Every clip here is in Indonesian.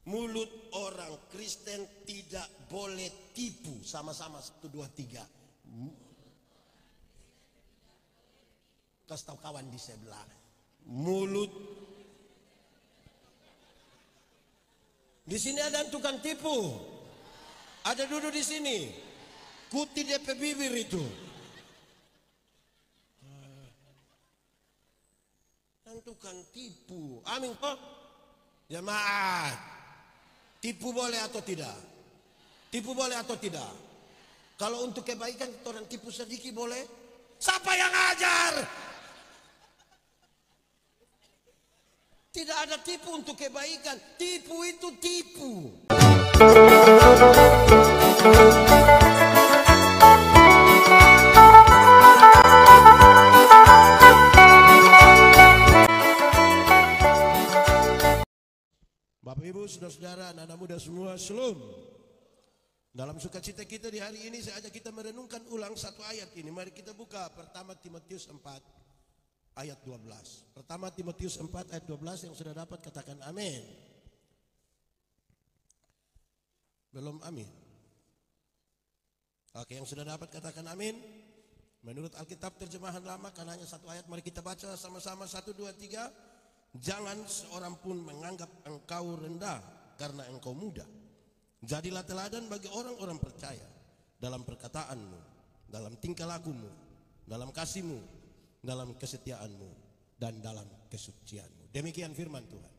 Mulut orang Kristen tidak boleh tipu. Sama-sama 1, 2, 3. Kasih tahu kawan di sebelah. Mulut. Di sini ada tukang tipu. Ada duduk di sini. Kuti DP bibir itu. Dan tukang tipu. Amin kok. Jemaat. Tipu boleh atau tidak? Tipu boleh atau tidak? Kalau untuk kebaikan orang tipu sedikit boleh? Siapa yang ajar? Tidak ada tipu untuk kebaikan. Tipu itu tipu. Bapak Ibu, saudara-saudara, anak-anak muda semua, shalom. Dalam sukacita kita di hari ini saya ajak kita merenungkan ulang satu ayat ini. Mari kita buka pertama Timotius 4 ayat 12. Pertama Timotius 4 ayat 12 yang sudah dapat katakan amin. Belum amin. Oke, yang sudah dapat katakan amin. Menurut Alkitab terjemahan lama karena hanya satu ayat, mari kita baca sama-sama 1, 2, 3. Jangan seorang pun menganggap engkau rendah karena engkau muda. Jadilah teladan bagi orang-orang percaya dalam perkataanmu, dalam tingkah lakumu, dalam kasihmu, dalam kesetiaanmu, dan dalam kesucianmu. Demikian firman Tuhan.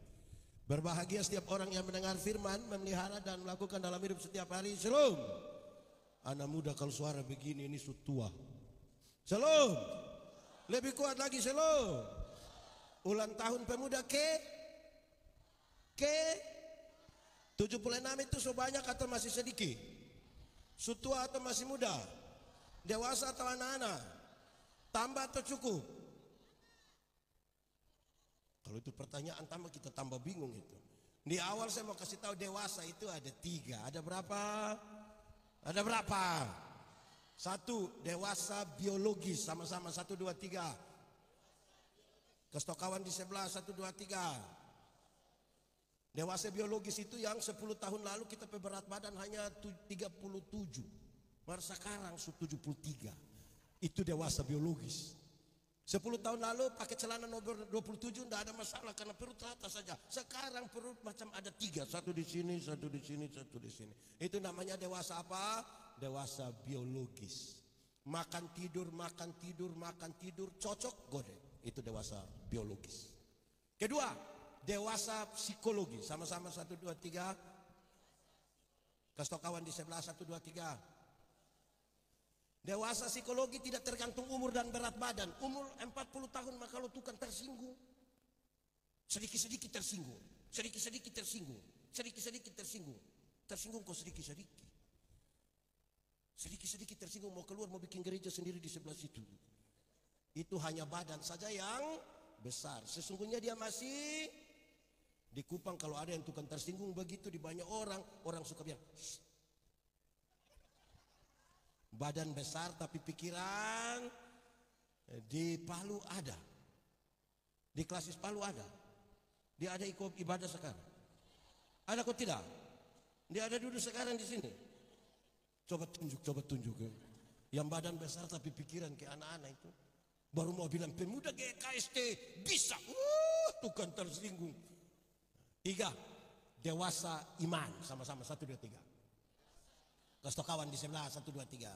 Berbahagia setiap orang yang mendengar firman, memelihara dan melakukan dalam hidup setiap hari. Shalom. Anak muda kalau suara begini ini sutua. Shalom. Lebih kuat lagi, shalom. Ulang tahun pemuda ke 76 itu sebanyak atau masih sedikit? Sutua atau masih muda? Dewasa atau anak-anak? Tambah atau cukup? Kalau itu pertanyaan tambah, kita tambah bingung itu. Di awal saya mau kasih tahu dewasa itu ada 3. Ada berapa? Ada berapa? 1, dewasa biologis. Sama-sama 1, 2, 3. Kasih kawan di sebelah 1, 2, 3. Dewasa biologis itu yang 10 tahun lalu kita berat badan hanya 37. Baru sekarang 73. Itu dewasa biologis. 10 tahun lalu pakai celana nomor 27 tidak ada masalah karena perut rata saja. Sekarang perut macam ada 3. 1 di sini, 1 di sini, 1 di sini. Itu namanya dewasa apa? Dewasa biologis. Makan tidur, makan tidur, makan tidur, cocok gode. Itu dewasa biologis. Kedua, dewasa psikologi. Sama-sama 1, 2, 3. Kasih kawan di sebelah 1, 2, 3. Dewasa psikologi tidak tergantung umur dan berat badan. Umur 40 tahun maka lo tukang tersinggung. Sedikit-sedikit tersinggung. Sedikit-sedikit tersinggung. Sedikit-sedikit tersinggung. Tersinggung kok sedikit-sedikit. Sedikit-sedikit tersinggung mau keluar mau bikin gereja sendiri di sebelah situ. Itu hanya badan saja yang besar. Sesungguhnya dia masih di Kupang. Kalau ada yang tukang tersinggung begitu di banyak orang, orang suka bilang shh. Badan besar tapi pikiran. Di Palu ada, di Klasis Palu ada. Dia ada ikut ibadah sekarang. Ada kok tidak? Dia ada duduk sekarang di sini. Coba tunjuk. Yang badan besar tapi pikiran ke anak-anak itu. Baru mau bilang pemuda GKST bisa. Tukang tersinggung. 3, dewasa iman. Sama-sama 1, 2, 3. Kasih kawan di sebelah 1, 2, 3.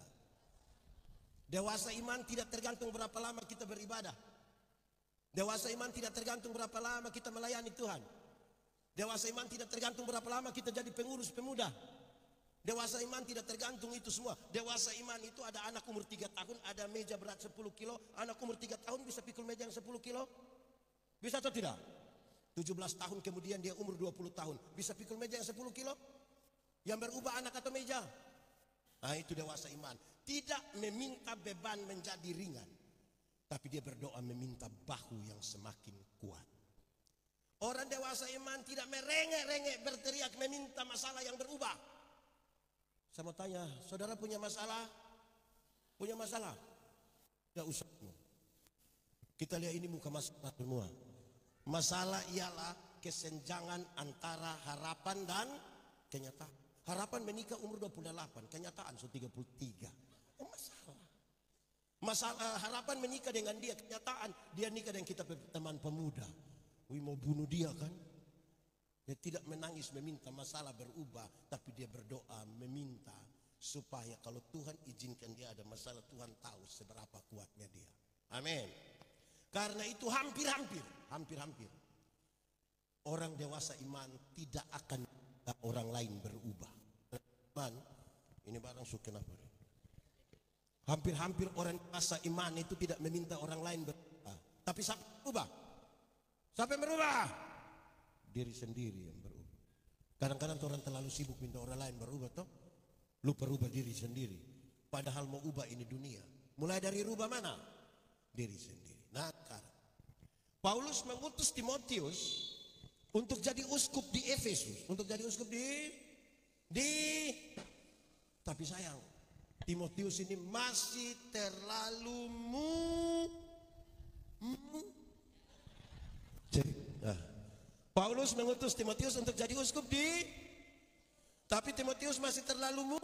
Dewasa iman tidak tergantung berapa lama kita beribadah. Dewasa iman tidak tergantung berapa lama kita melayani Tuhan. Dewasa iman tidak tergantung berapa lama kita jadi pengurus pemuda. Dewasa iman tidak tergantung itu semua. Dewasa iman itu ada anak umur 3 tahun, ada meja berat 10 kilo. Anak umur 3 tahun bisa pikul meja yang 10 kilo? Bisa atau tidak? 17 tahun kemudian dia umur 20 tahun. Bisa pikul meja yang 10 kilo? Yang berubah anak atau meja? Nah itu dewasa iman. Tidak meminta beban menjadi ringan. Tapi dia berdoa meminta bahu yang semakin kuat. Orang dewasa iman tidak merengek-rengek berteriak meminta masalah yang berubah. Saya mau tanya, saudara punya masalah? Punya masalah? Tidak usah. Kita lihat ini muka masalah semua. Masalah ialah kesenjangan antara harapan dan kenyataan. Harapan menikah umur 28, kenyataan so 33. Masalah harapan menikah dengan dia, kenyataan dia nikah dengan kita teman pemuda. Mau bunuh dia kan? Dia tidak menangis meminta masalah berubah, tapi dia berdoa meminta supaya kalau Tuhan izinkan dia ada masalah, Tuhan tahu seberapa kuatnya dia. Amin. Karena itu hampir-hampir orang dewasa iman tidak akan orang lain berubah. Iman ini barang suka kenapa? Hampir-hampir orang dewasa iman itu tidak meminta orang lain berubah. Tapi siapa berubah? Siapa yang berubah? Diri sendiri yang berubah. Kadang-kadang orang terlalu sibuk minta orang lain berubah toh. Lupa rubah diri sendiri. Padahal mau ubah ini dunia. Mulai dari rubah mana? Diri sendiri. Nah sekarang Paulus mengutus Timotius untuk jadi uskup di Efesus. Untuk jadi uskup tapi sayang, Timotius ini masih terlalu Paulus mengutus Timotius untuk jadi uskup tapi Timotius masih terlalu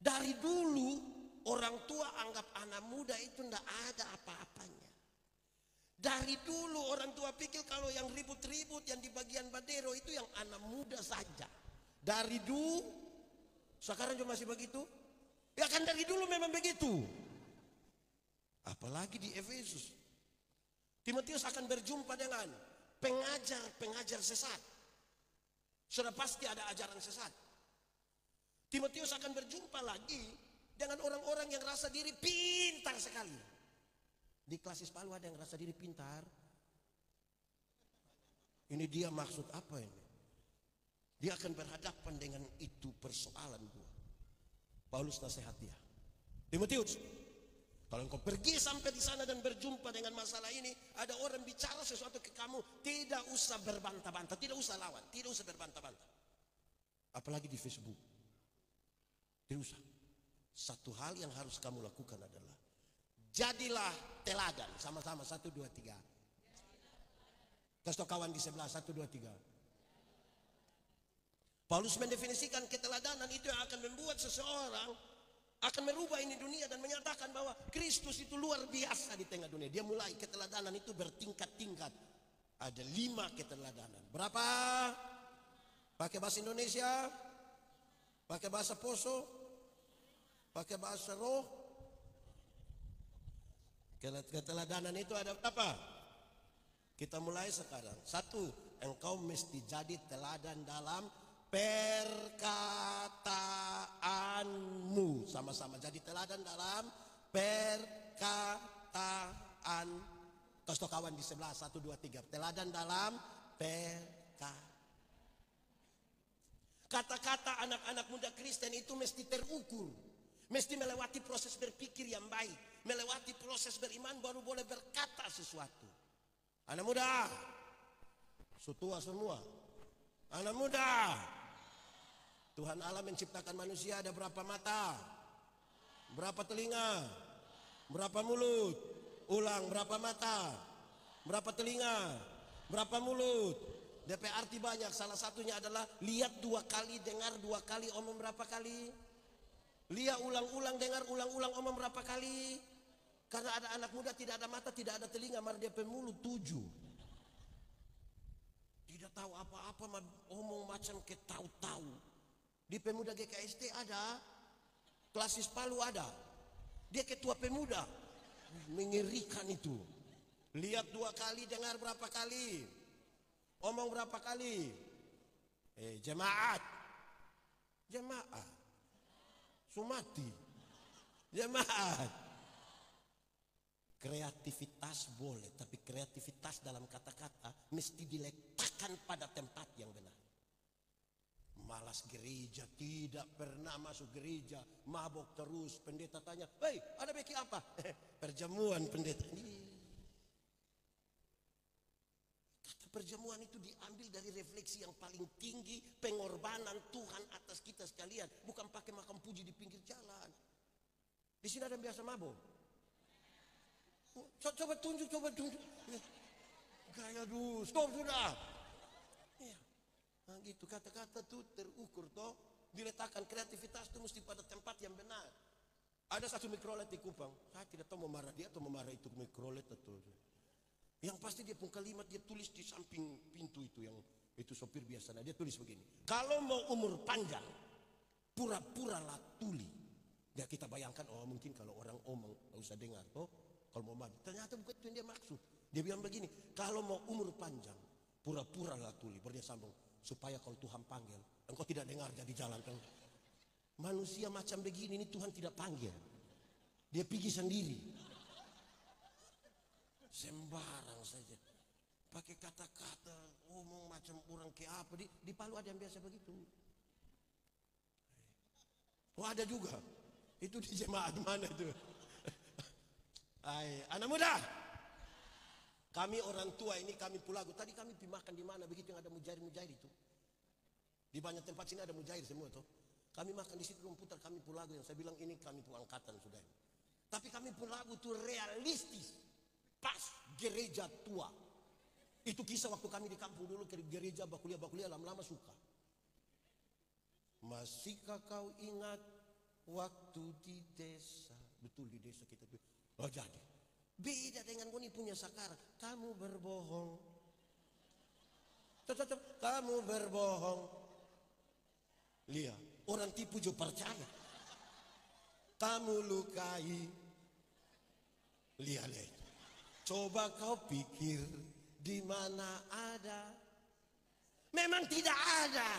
dari dulu orang tua anggap anak muda itu tidak ada apa-apanya. Dari dulu orang tua pikir kalau yang ribut-ribut yang di bagian badero itu yang anak muda saja. Dari dulu, sekarang juga masih begitu. Ya kan dari dulu memang begitu. Apalagi di Efesus. Timotius akan berjumpa dengan pengajar sesat. Sudah pasti ada ajaran sesat. Timotius akan berjumpa lagi dengan orang-orang yang rasa diri pintar sekali. Di Klasis Palu ada yang rasa diri pintar. Ini dia maksud apa ini? Dia akan berhadapan dengan itu persoalan gua. Paulus nasihat dia. Timotius, kalau engkau pergi sampai di sana dan berjumpa dengan masalah ini, ada orang bicara sesuatu ke kamu, tidak usah berbantah-bantah, tidak usah lawan, tidak usah berbantah-bantah. Apalagi di Facebook. Tidak usah. Satu hal yang harus kamu lakukan adalah jadilah teladan. Sama-sama 1, 2, 3. Kasih kawan di sebelah 1, 2, 3. Paulus mendefinisikan keteladanan itu yang akan membuat seseorang akan merubah ini dunia dan menyatakan bahwa Kristus itu luar biasa di tengah dunia. Dia mulai keteladanan itu bertingkat-tingkat. Ada 5 keteladanan. Berapa? Pakai bahasa Indonesia? Pakai bahasa Poso? Pakai bahasa roh? Keteladanan itu ada berapa? Kita mulai sekarang. 1, engkau mesti jadi teladan dalam perkataanmu. Sama-sama jadi teladan dalam perkataan. Kasih kawan di sebelah 1, 2, 3. Teladan dalam kata-kata anak-anak muda Kristen itu mesti terukur. Mesti melewati proses berpikir yang baik. Melewati proses beriman baru boleh berkata sesuatu. Anak muda, sutua semua. Anak muda, Tuhan Allah menciptakan manusia ada berapa mata? Berapa telinga? Berapa mulut? Ulang, berapa mata? Berapa telinga? Berapa mulut? DP arti banyak, salah satunya adalah lihat 2 kali, dengar 2 kali, omong berapa kali? Lihat ulang-ulang, dengar ulang-ulang, omong berapa kali? Karena ada anak muda tidak ada mata, tidak ada telinga, mar dia mulut 7. Tidak tahu apa-apa, omong macam ketahu-tahu. Di pemuda GKST ada, Klasis Palu ada. Dia ketua pemuda. Mengerikan itu. Lihat 2 kali, dengar berapa kali? Omong berapa kali? Jemaat. Sumati. Jemaat. Kreativitas boleh, tapi kreativitas dalam kata-kata mesti diletakkan pada tempat yang benar. Malas gereja, tidak pernah masuk gereja, mabok terus. Pendeta tanya, "Hei, ada beki apa?" Perjamuan pendeta. Kata perjamuan itu diambil dari refleksi yang paling tinggi, pengorbanan Tuhan atas kita sekalian, bukan pakai makan puji di pinggir jalan. Di sini ada yang biasa mabok. Coba tunjuk. Gaya dulu, stop sudah. Ya. Nah gitu, kata-kata tuh terukur toh. Diletakkan kreativitas itu mesti pada tempat yang benar. Ada satu mikrolet di Kupang, saya tidak tahu mau marah dia atau mau marah itu mikrolet atau. Yang pasti dia pun kalimat dia tulis di samping pintu itu yang itu sopir biasa. Nah, dia tulis begini. Kalau mau umur panjang, pura-pura lah tuli. Ya kita bayangkan, oh mungkin kalau orang omong nggak usah dengar toh. Kalau mau mati, ternyata bukan itu yang dia maksud. Dia bilang begini, kalau mau umur panjang, pura-pura lah tuli. Baru dia sambung, supaya kalau Tuhan panggil, engkau tidak dengar jadi jalan. Manusia macam begini ini Tuhan tidak panggil. Dia pergi sendiri. Sembarang saja. Pakai kata-kata, omong macam orang kayak apa. Di Palu ada yang biasa begitu. Oh ada juga. Itu di jemaat mana itu? Anak muda. Kami orang tua ini kami pulagu. Tadi kami pergi makan di mana begitu yang ada mujair-mujair itu. Di banyak tempat sini ada mujair semua tuh. Kami makan di situ putar kami pulagu yang saya bilang ini kami pun angkatan sudah. Tapi kami pulagu itu realistis. Pas gereja tua. Itu kisah waktu kami di kampung dulu ke gereja bakulia lama-lama suka. Masihkah kau ingat waktu di desa? Betul di desa kita. Oh jadi. Beda dengan kau punya sekarang. Kamu berbohong. Tetap kamu berbohong. Lihat, orang tipu juga percaya. Kamu lukai. Lihat. Coba kau pikir di mana ada. Memang tidak ada.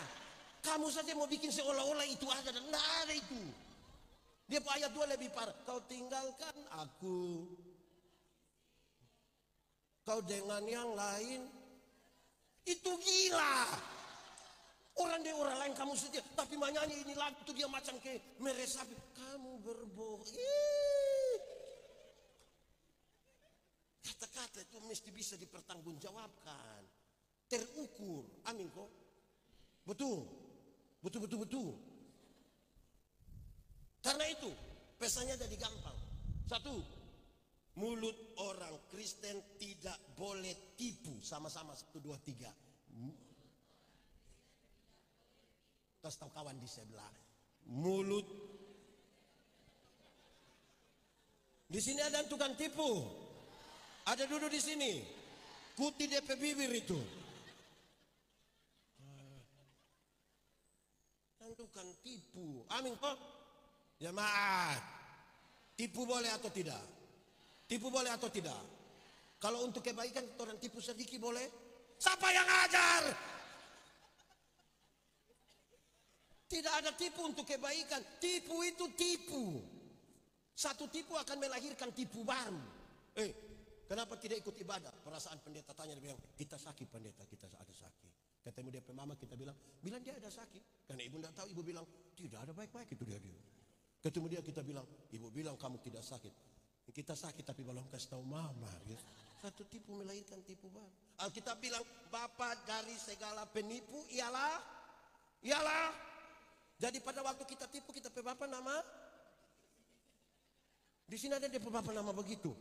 Kamu saja mau bikin seolah-olah itu ada dan tidak ada itu. Dia ayat 2 lebih parah. Kau tinggalkan aku. Kau dengan yang lain. Itu gila. Orang lain kamu saja. Tapi menyanyi ini lagu itu dia macam kayak meresapi. Kamu berbohong. Kata-kata itu mesti bisa dipertanggungjawabkan. Terukur. Amin kok. Betul. Karena itu pesannya jadi gampang. 1. Mulut orang Kristen tidak boleh tipu. Sama-sama 1, 2, 3. Kasih tahu kawan di sebelah. Mulut. Di sini ada tukang tipu. Ada duduk di sini. Kuti DP bibir itu. Tukang tipu. Amin kok. Jemaat. Tipu boleh atau tidak? Tipu boleh atau tidak? Kalau untuk kebaikan orang tipu sedikit boleh? Siapa yang ajar? Tidak ada tipu untuk kebaikan. Tipu itu tipu. Satu tipu akan melahirkan tipu baru. Kenapa tidak ikut ibadah? Perasaan pendeta tanya, dia bilang, kita sakit pendeta, kita ada sakit. Ketemu dia mama, kita bilang dia ada sakit. Karena ibu tidak tahu, ibu bilang, tidak ada baik-baik itu dia. Ketemu dia, kita bilang, ibu bilang kamu tidak sakit. Kita sakit tapi belum kasih tahu mama. Gitu. Satu tipu melahirkan tipu baru. Alkitab bilang, Bapa dari segala penipu ialah. Jadi pada waktu kita tipu, kita pe Bapa nama. Di sini ada dia pe Bapa nama begitu.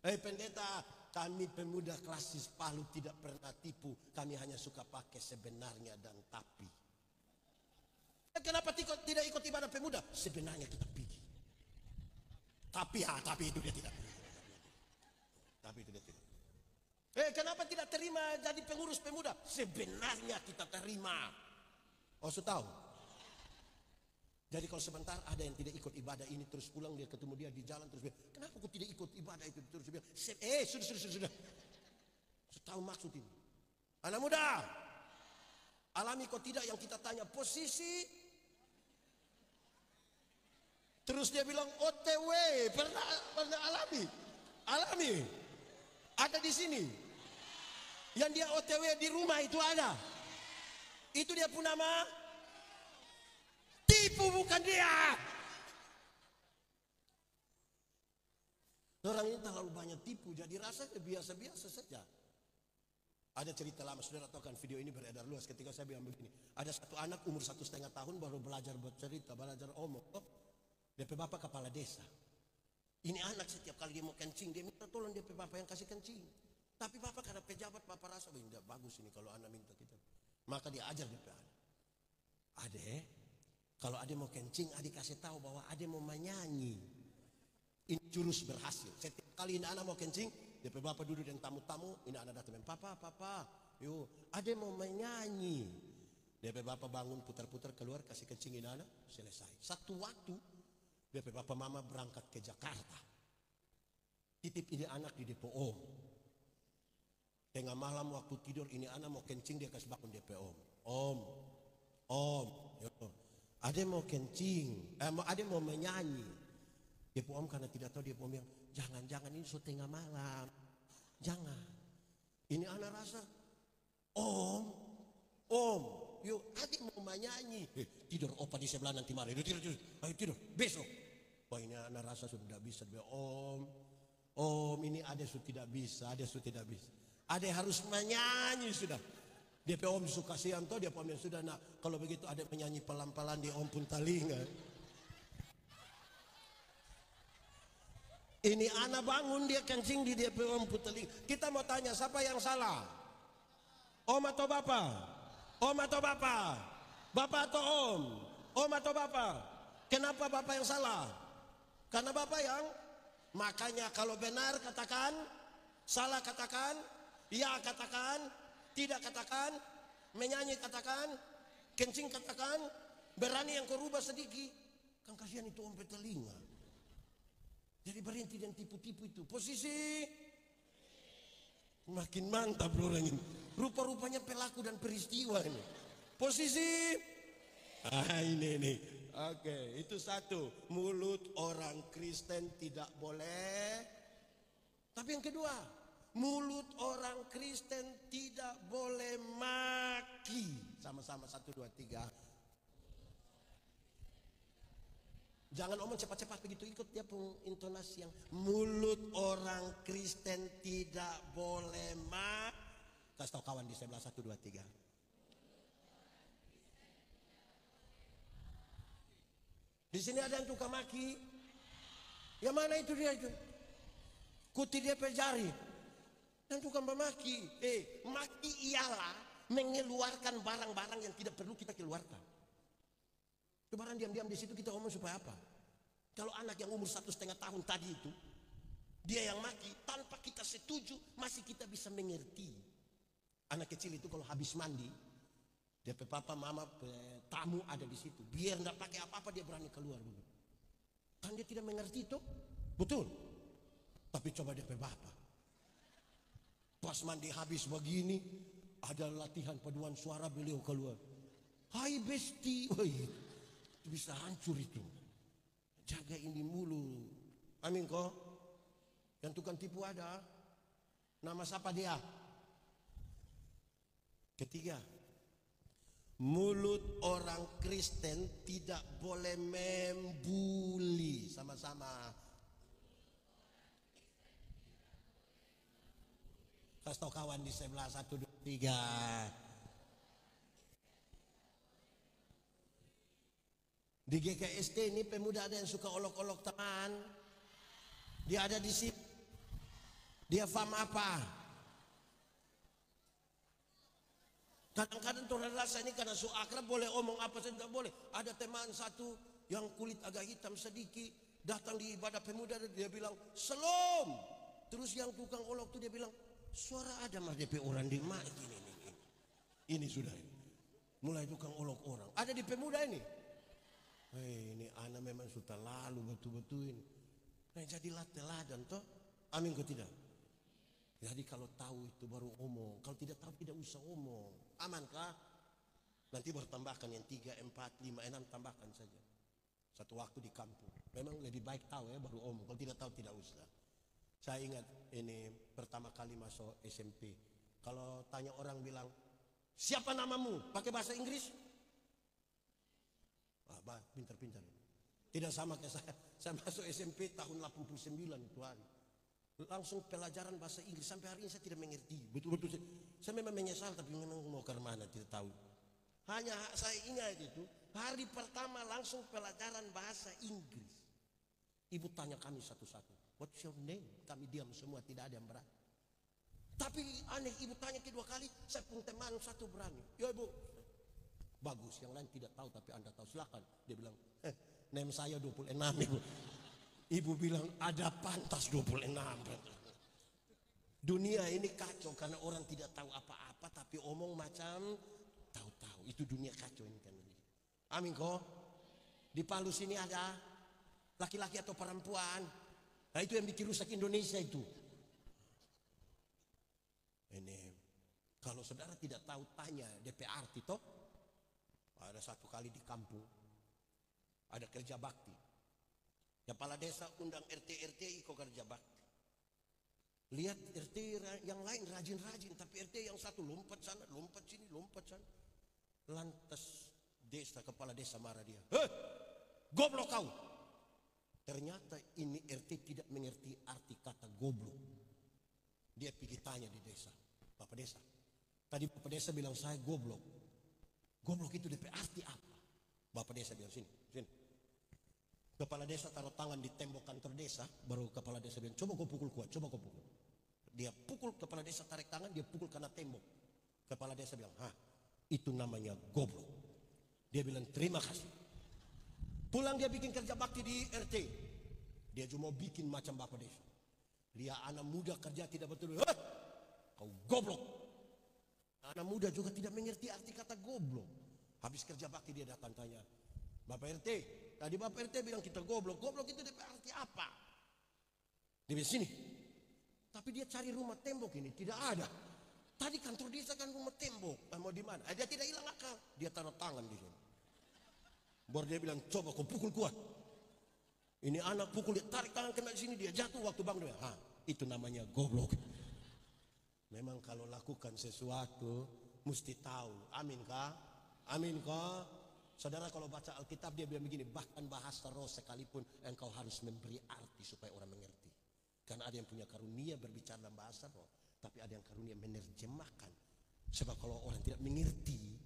Pendeta, kami pemuda klasis Palu tidak pernah tipu. Kami hanya suka pakai sebenarnya dan tapi. Kenapa tidak ikut ibadah pemuda? Sebenarnya kita pergi. Tapi itu dia tidak. Tapi itu dia tidak. Kenapa tidak terima jadi pengurus pemuda? Sebenarnya kita terima. Oh, sudah tahu? Jadi kalau sebentar ada yang tidak ikut ibadah ini terus pulang, dia ketemu dia di jalan terus bilang, kenapa kau tidak ikut ibadah itu? Terus dia bilang, sudah. Tahu maksud ini. Anak muda, alami kau tidak yang kita tanya posisi. Terus dia bilang OTW, pernah alami. Ada di sini. Yang dia OTW di rumah itu ada. Itu dia pun nama. Tipu bukan dia. Orang ini terlalu banyak tipu, jadi rasanya biasa-biasa saja. Ada cerita lama, saudara tahu kan, video ini beredar luas ketika saya bilang begini. Ada satu anak umur 1,5 tahun baru belajar buat cerita, belajar omong. Dia pe bapak kepala desa. Ini anak setiap kali dia mau kencing, dia minta tolong dia pe bapak yang kasih kencing. Tapi bapak karena pejabat, bapak rasa tidak bagus ini kalau anak minta kita. Maka dia ajar dia anak. Ade, kalau ade mau kencing, ade kasih tahu bahwa ade mau menyanyi. Ini jurus berhasil. Setiap kali ini anak mau kencing, DP bapak duduk dengan tamu-tamu, ini anak datang, papa, yuk, ade mau menyanyi. DP bapak bangun putar-putar keluar kasih kencing ini anak, selesai. Satu waktu, DP bapak mama berangkat ke Jakarta. Titip ini anak di depo om. Tengah malam waktu tidur ini anak mau kencing, dia kasih bangun DP om. Om, ade mau kencing, ade mau menyanyi. DP om karena tidak tahu, DP om bilang, jangan ini sudah tengah malam, jangan. Ini anak rasa, om, yuk ade mau menyanyi. Tidur opa di sebelah nanti malam, tidur, ayo tidur, besok. Wah ini anak rasa sudah tidak bisa, om ini ade sudah tidak bisa, ade harus menyanyi sudah. DP om suka kasihan toh, DP om yang sudah nak, kalau begitu ade menyanyi pelan-pelan di om pun telinga. Ini anak bangun dia kencing di DP om pun telinga. Kita mau tanya siapa yang salah? Om atau bapak? Om atau bapak? Bapak atau om? Om atau bapak? Kenapa bapak yang salah? Karena bapak yang, makanya kalau benar katakan, salah katakan, ya katakan, tidak katakan, menyanyi katakan, kencing katakan, berani yang kau rubah sedikit. Kan kasihan itu om telinga. Jadi berhenti dan tipu-tipu itu. Posisi makin mantap orang ini. Rupa-rupanya pelaku dan peristiwa ini. Posisi ini. Oke, itu satu. Mulut orang Kristen tidak boleh. Tapi yang kedua, mulut orang Kristen tidak boleh maki. Sama-sama 1, 2, 3. Jangan omong cepat-cepat begitu, ikut dia pun intonasi yang mulut orang Kristen tidak boleh Kasih tahu kawan di sebelah 1, 2, 3. Di sini ada yang tukang maki. Yang mana itu dia itu? Kuti dia pejari. Yang tukang memaki. Maki ialah mengeluarkan barang-barang yang tidak perlu kita keluarkan. Barang diam-diam di situ kita omong supaya apa? Kalau anak yang umur 1,5 tahun tadi itu, dia yang maki tanpa kita setuju, masih kita bisa mengerti. Anak kecil itu kalau habis mandi, dia papa, mama, tamu ada di situ, biar nggak pakai apa-apa dia berani keluar dulu. Kan dia tidak mengerti itu, betul. Tapi coba dia papa, pas mandi habis begini, ada latihan paduan suara beliau keluar. Hai besti, bisa hancur itu. Jaga ini mulu. Amin kok. Yang tukang tipu ada. Nama siapa dia? Ketiga, mulut orang Kristen tidak boleh membuli. Sama-sama. Kasih tahu kawan di sebelah 1, 2, 3. Di GKST ini pemuda ada yang suka olok-olok teman. Dia ada di sini. Dia faham apa? Kadang-kadang orang rasa ini karena su akrab boleh omong apa saja, tidak boleh. Ada teman satu yang kulit agak hitam sedikit datang di ibadah pemuda, dia bilang Shalom. Terus yang tukang olok itu dia bilang suara ada mah DP orang di mak ini sudah mulai tukang olok orang. Ada di pemuda ini. Ini anak memang sudah lalu betul-betul ini. Nah, jadilah teladan toh. Amin kok tidak? Jadi kalau tahu itu baru omong. Kalau tidak tahu tidak usah omong. Aman kah? Nanti baru tambahkan yang 3, 4, 5, 6 tambahkan saja. Satu waktu di kampung. Memang lebih baik tahu ya baru omong. Kalau tidak tahu tidak usah. Saya ingat ini pertama kali masuk SMP. Kalau tanya orang bilang, siapa namamu? Pakai bahasa Inggris? Pintar-pintar. Tidak sama kayak saya. Saya masuk SMP tahun 89 itu hari. Langsung pelajaran bahasa Inggris. Sampai hari ini saya tidak mengerti. Betul-betul. Saya memang menyesal tapi memang mau ke mana tidak tahu. Hanya saya ingat itu. Hari pertama langsung pelajaran bahasa Inggris. Ibu tanya kami satu-satu. What's your name? Kami diam semua, tidak ada yang berat. Tapi aneh, ibu tanya kedua kali, saya pun teman satu berani. Ya ibu, bagus, yang lain tidak tahu tapi Anda tahu, silakan. Dia bilang, nem saya 26 ibu. Ibu bilang, ada pantas 26. Dunia ini kacau karena orang tidak tahu apa-apa tapi omong macam tahu-tahu. Itu dunia kacau ini kan. Amin kok. Di Palu sini ada laki-laki atau perempuan. Nah itu yang bikin rusak Indonesia itu. Ini kalau saudara tidak tahu tanya DP arti toh. Ada satu kali di kampung ada kerja bakti. Kepala desa undang RT ikut kerja bakti. Lihat RT yang lain rajin-rajin, tapi RT yang satu lompat sana, lompat sini, lompat sana. Lantas kepala desa marah dia. Goblok kau. Ternyata ini RT tidak mengerti arti kata goblok. Dia pergi tanya di desa. Bapak desa. Tadi Bapak desa bilang saya goblok. Goblok itu DP arti apa? Bapak desa bilang sini. Kepala desa taruh tangan di tembok kantor desa. Baru kepala desa bilang coba kau pukul kuat, coba kau pukul. Dia pukul, kepala desa tarik tangan, dia pukul karena tembok. Kepala desa bilang, itu namanya goblok. Dia bilang terima kasih. Pulang dia bikin kerja bakti di RT. Dia cuma bikin macam bapak desa. Dia anak muda kerja tidak betul. Kau goblok. Anak muda juga tidak mengerti arti kata goblok. Habis kerja bakti dia datang tanya, Bapak RT, tadi Bapak RT bilang kita goblok. Goblok itu arti apa? Dia bilang sini. Tapi dia cari rumah tembok ini tidak ada. Tadi kantor desa kan rumah tembok. Mau di mana? Dia tidak hilang akal. Dia taruh tangan di sini. Baru dia bilang coba kau pukul kuat. Ini anak pukul, dia tarik tangan kena di sini, dia jatuh waktu bangun. Itu namanya goblok. Memang kalau lakukan sesuatu mesti tahu. Amin kah? Amin kah? Saudara kalau baca Alkitab dia bilang begini, bahkan bahasa roh sekalipun engkau harus memberi arti supaya orang mengerti. Karena ada yang punya karunia berbicara dalam bahasa roh, tapi ada yang karunia menerjemahkan. Sebab kalau orang tidak mengerti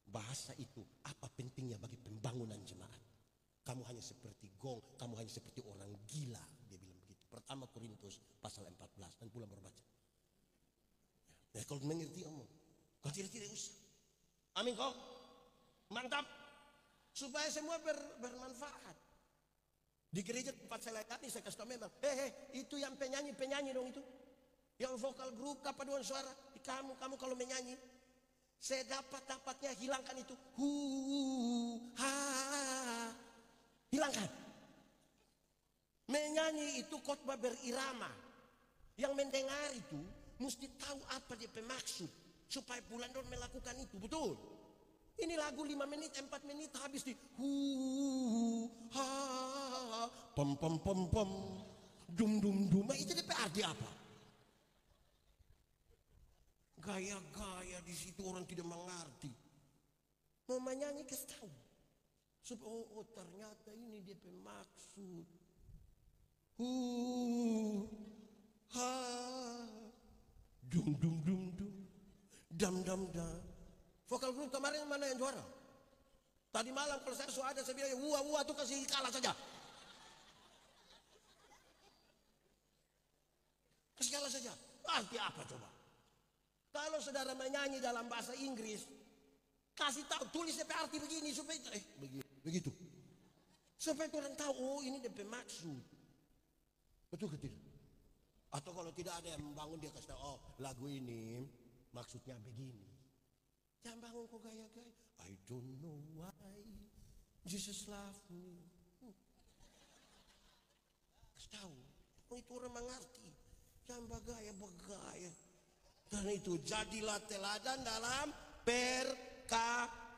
bahasa itu, apa pentingnya bagi pembangunan jemaat? Kamu hanya seperti gong, kamu hanya seperti orang gila. Dia bilang begitu. Pertama Korintus pasal 14, dan pulang baru baca. Ya, kalau mengerti omong, kalau tidak usah. Amin kok? Mantap. Supaya semua bermanfaat. Di gereja tempat saya layani saya kasih tahu memang, itu yang penyanyi dong itu. Yang vokal grup kepaduan suara, kamu kalau menyanyi, saya dapatnya hilangkan itu. Hilangkan. Menyanyi itu khotbah berirama. Yang mendengar itu mesti tahu apa dia maksud supaya bulan don melakukan itu, betul? Ini lagu 5 menit, 4 menit habis di pom pom pom pom dum dum dum. Itu DP arti apa? Gaya-gaya di situ orang tidak mengerti. Mau menyanyi kasih tahu. Supaya ternyata ini DP maksud. Dum dum dum dum dam dam dam. Vokal grup kemarin mana yang juara? Tadi malam kalau saya sudah ada, saya bilang tuh kasih kalah saja. Kasih kalah saja. Arti apa coba? Kalau saudara menyanyi dalam bahasa Inggris, kasih tahu, tulis DP arti begini supaya begitu. Supaya orang tahu, ini DP maksud. Betul ke tidak? Atau kalau tidak ada yang membangun dia kasih tahu, lagu ini maksudnya begini. Jangan bangun kok gaya-gaya. I don't know why Jesus love me. Kasih tahu. Itu orang mengerti. Jangan bergaya. Karena itu jadilah teladan dalam perkataan.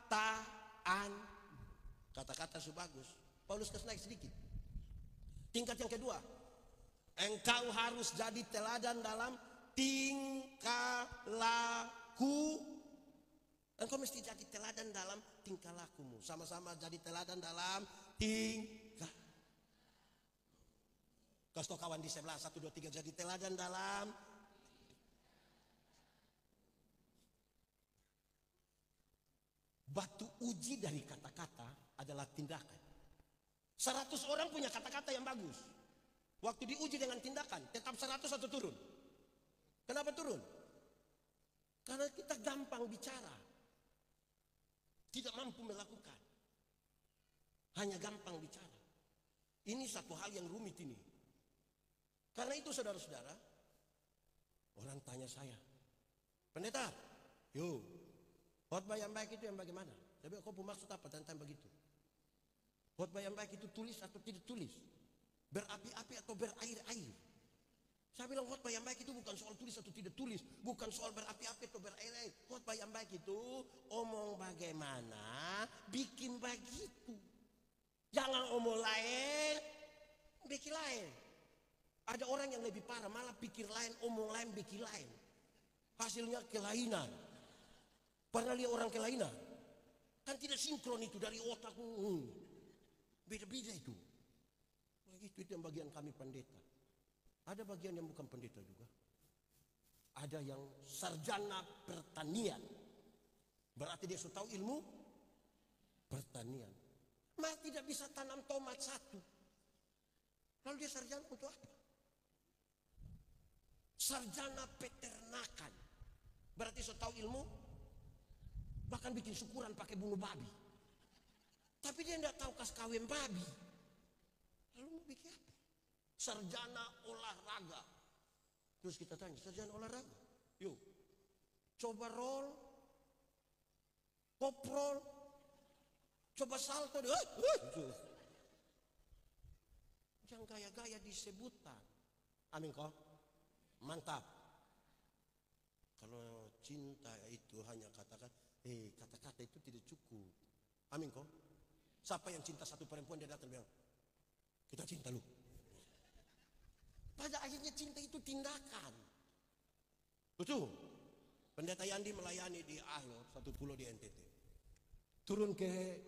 Kata-kata su bagus. Paulus kasih naik sedikit. Tingkat yang kedua. Engkau harus jadi teladan dalam tingkah laku. Engkau mesti jadi teladan dalam tingkah lakumu. Sama-sama jadi teladan dalam tingkah. Kasih tau kawan di sebelah 1, 2, 3 jadi teladan dalam. Batu uji dari kata-kata adalah tindakan. 100 orang punya kata-kata yang bagus. Waktu diuji dengan tindakan tetap 100 atau turun? Kenapa turun? Karena kita gampang bicara, tidak mampu melakukan, hanya gampang bicara. Ini satu hal yang rumit ini. Karena itu saudara-saudara, orang tanya saya, pendeta, yuk, khotbah yang baik itu yang bagaimana? Saya bilang, kau maksud apa tentang begitu? Khotbah yang baik itu tulis atau tidak tulis? Berapi-api atau berair-air? Saya bilang khotbah yang baik itu bukan soal tulis atau tidak tulis, bukan soal berapi-api atau berair-air. Khotbah yang baik itu omong bagaimana, bikin begitu. Jangan omong lain, bikin lain. Ada orang yang lebih parah, malah pikir lain, omong lain, bikin lain. Hasilnya kelainan. Pernah lihat orang kelainan? Kan tidak sinkron itu dari otak. Beda-beda itu. Begitu itu yang bagian kami pendeta. Ada bagian yang bukan pendeta juga. Ada yang sarjana pertanian. Berarti dia sudah tahu ilmu pertanian. Mas tidak bisa tanam tomat satu. Lalu dia sarjana untuk apa? Sarjana peternakan. Berarti sudah tahu ilmu. Bahkan bikin syukuran pakai bulu babi. Tapi dia tidak tahu kas kawin babi. Lalu mau bikin apa? Sarjana olahraga. Terus kita tanya, sarjana olahraga? Yuk, coba roll, pop roll, coba salto. Jangan gaya-gaya disebutan. Amin kok? Mantap. Kalau cinta itu hanya katakan, kata-kata itu tidak cukup. Amin kok? Siapa yang cinta satu perempuan dia datang bilang, kita cinta lu. Pada akhirnya cinta itu tindakan. Betul. Pendeta Yandi melayani di Ahlor, satu pulau di NTT. Turun ke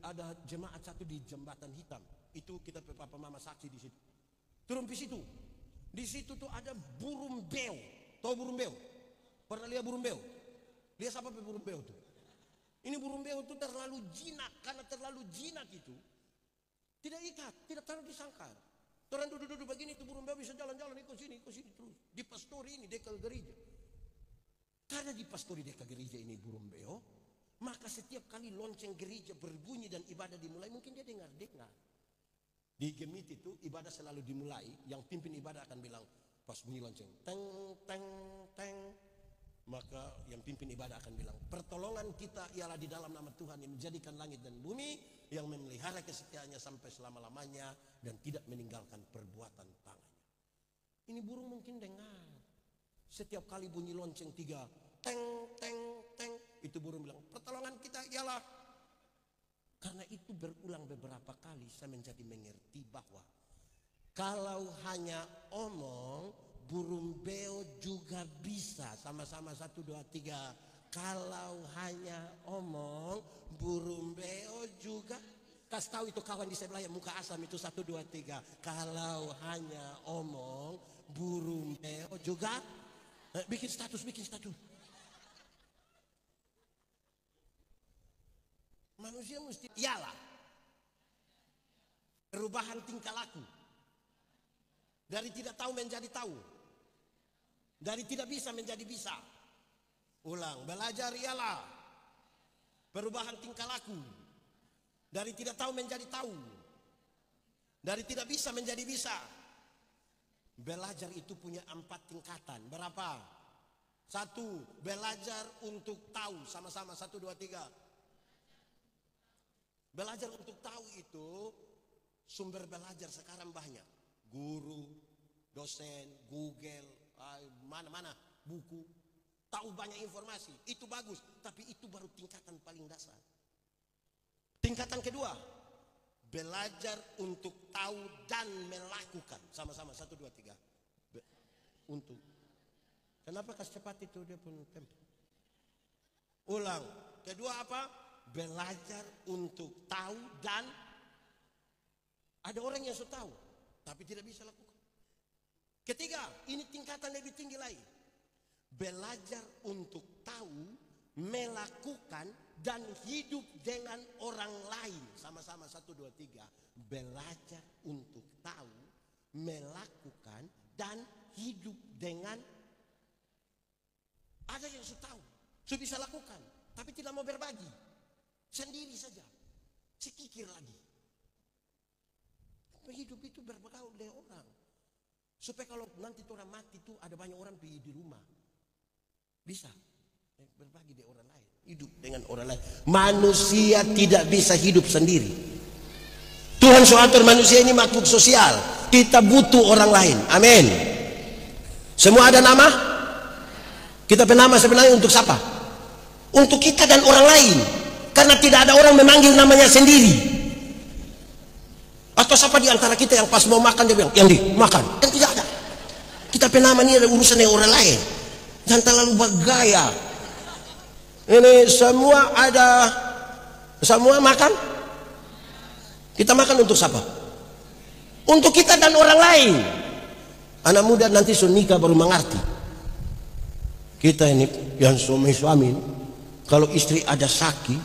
ada jemaat satu di Jembatan Hitam. Itu kita papa mama saksi di situ. Turun di situ. Di situ tuh ada burung beo. Tahu burung beo? Pernah lihat burung beo? Lihat apa burung beo tuh? Ini burung beo itu terlalu jinak. Karena terlalu jinak itu tidak ikat, tidak terlalu disangkar. Orang duduk-duduk begini itu burung beo bisa jalan-jalan ikut sini terus. Di pastori ini dekat gereja. Karena di pastori dekat gereja ini burung beo, maka setiap kali lonceng gereja berbunyi dan ibadah dimulai, mungkin dia dengar-dengar. Di Gemit itu ibadah selalu dimulai, yang pimpin ibadah akan bilang pas bunyi lonceng, teng teng teng, maka yang pimpin ibadah akan bilang, pertolongan kita ialah di dalam nama Tuhan yang menjadikan langit dan bumi, yang memelihara kesetiaannya sampai selama-lamanya dan tidak meninggalkan perbuatan tangannya. Ini burung mungkin dengar. Setiap kali bunyi lonceng 3, teng teng teng, itu burung bilang, pertolongan kita ialah. Karena itu berulang beberapa kali saya menjadi mengerti bahwa kalau hanya omong, burung beo juga bisa. Sama-sama 1, 2, 3. Kalau hanya omong, burung beo juga. Kasih tahu itu kawan di sebelah yang muka asam itu 1, 2, 3. Kalau hanya omong, burung beo juga. Bikin status. Manusia mesti ialah perubahan tingkah laku. Dari tidak tahu menjadi tahu. Dari tidak bisa menjadi bisa. Ulang, belajar ialah perubahan tingkah laku. Dari tidak tahu menjadi tahu. Dari tidak bisa menjadi bisa. Belajar itu punya 4 tingkatan. Berapa? 1, belajar untuk tahu. Sama-sama 1, 2, 3. Belajar untuk tahu itu sumber belajar sekarang banyak. Guru, dosen, Google, mana-mana, buku. Tahu banyak informasi, itu bagus. Tapi itu baru tingkatan paling dasar. Tingkatan kedua, belajar untuk tahu dan melakukan. Sama-sama 1, 2, 3. Untuk. Kenapa kasih cepat itu dia pun tempo. Ulang. Kedua apa? Belajar untuk tahu dan ada orang yang sudah tahu tapi tidak bisa lakukan. Ketiga, ini tingkatan lebih tinggi lagi. Belajar untuk tahu, melakukan dan hidup dengan orang lain. Sama-sama 1, 2, 3. Belajar untuk tahu, melakukan dan hidup dengan ada yang sudah tahu, sudah bisa lakukan, tapi tidak mau berbagi, sendiri saja, sekikir lagi. Hidup itu bergaul dengan orang, supaya kalau nanti orang mati itu ada banyak orang di rumah, bisa berbagi dengan orang lain, hidup dengan orang lain. Manusia tidak bisa hidup sendiri. Tuhan suatur manusia ini makhluk sosial, kita butuh orang lain. Amin. Semua ada nama. Kita bernama sebenarnya untuk siapa? Untuk kita dan orang lain. Karena tidak ada orang memanggil namanya sendiri. Atau siapa di antara kita yang pas mau makan dia bilang, Yandi, makan. Kan tidak ada. Kita penama ini ada urusan dengan orang lain. Jangan terlalu bergaya. Ini semua ada, semua makan. Kita makan untuk siapa? Untuk kita dan orang lain. Anak muda nanti sudah nikah baru mengerti. Kita ini yang suami-suami, kalau istri ada sakit,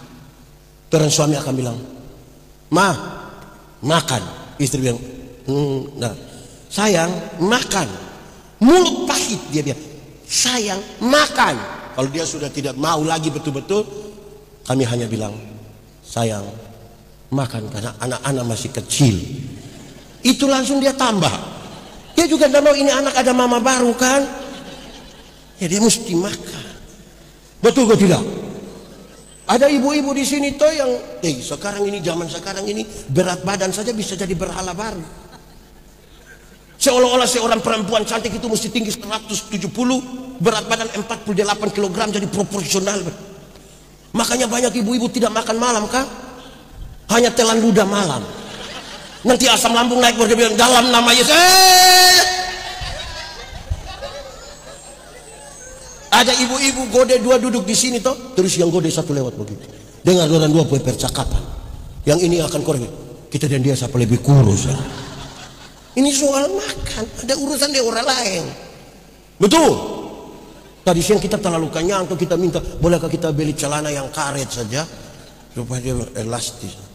terus suami akan bilang, Ma, makan. Istri bilang, nah, sayang, makan. Mulut pahit dia bilang, sayang, makan. Kalau dia sudah tidak mau lagi betul-betul, kami hanya bilang, sayang, makan karena anak-anak masih kecil. Itu langsung dia tambah. Dia juga tidak mau ini anak ada mama baru kan. Ya dia mesti makan. Betul kok tidak? Ada ibu-ibu di sini toh yang sekarang ini zaman sekarang ini berat badan saja bisa jadi berhala baru. Seolah-olah seorang perempuan cantik itu mesti tinggi 170, berat badan 48 kg jadi proporsional. Makanya banyak ibu-ibu tidak makan malam kah? Hanya telan ludah malam. Nanti asam lambung naik dia bilang dalam nama Yesus. Ada ibu-ibu gode dua duduk di sini toh, terus yang gode satu lewat begitu. Dengar orang dua punya percakapan. Yang ini akan korek. Kita dan dia siapa lebih kurus. Ya? Ini soal makan, ada urusan dengan orang lain. Betul. Tadi siang kita terlalu kenyang atau kita minta, bolehkah kita beli celana yang karet saja supaya dia elastis.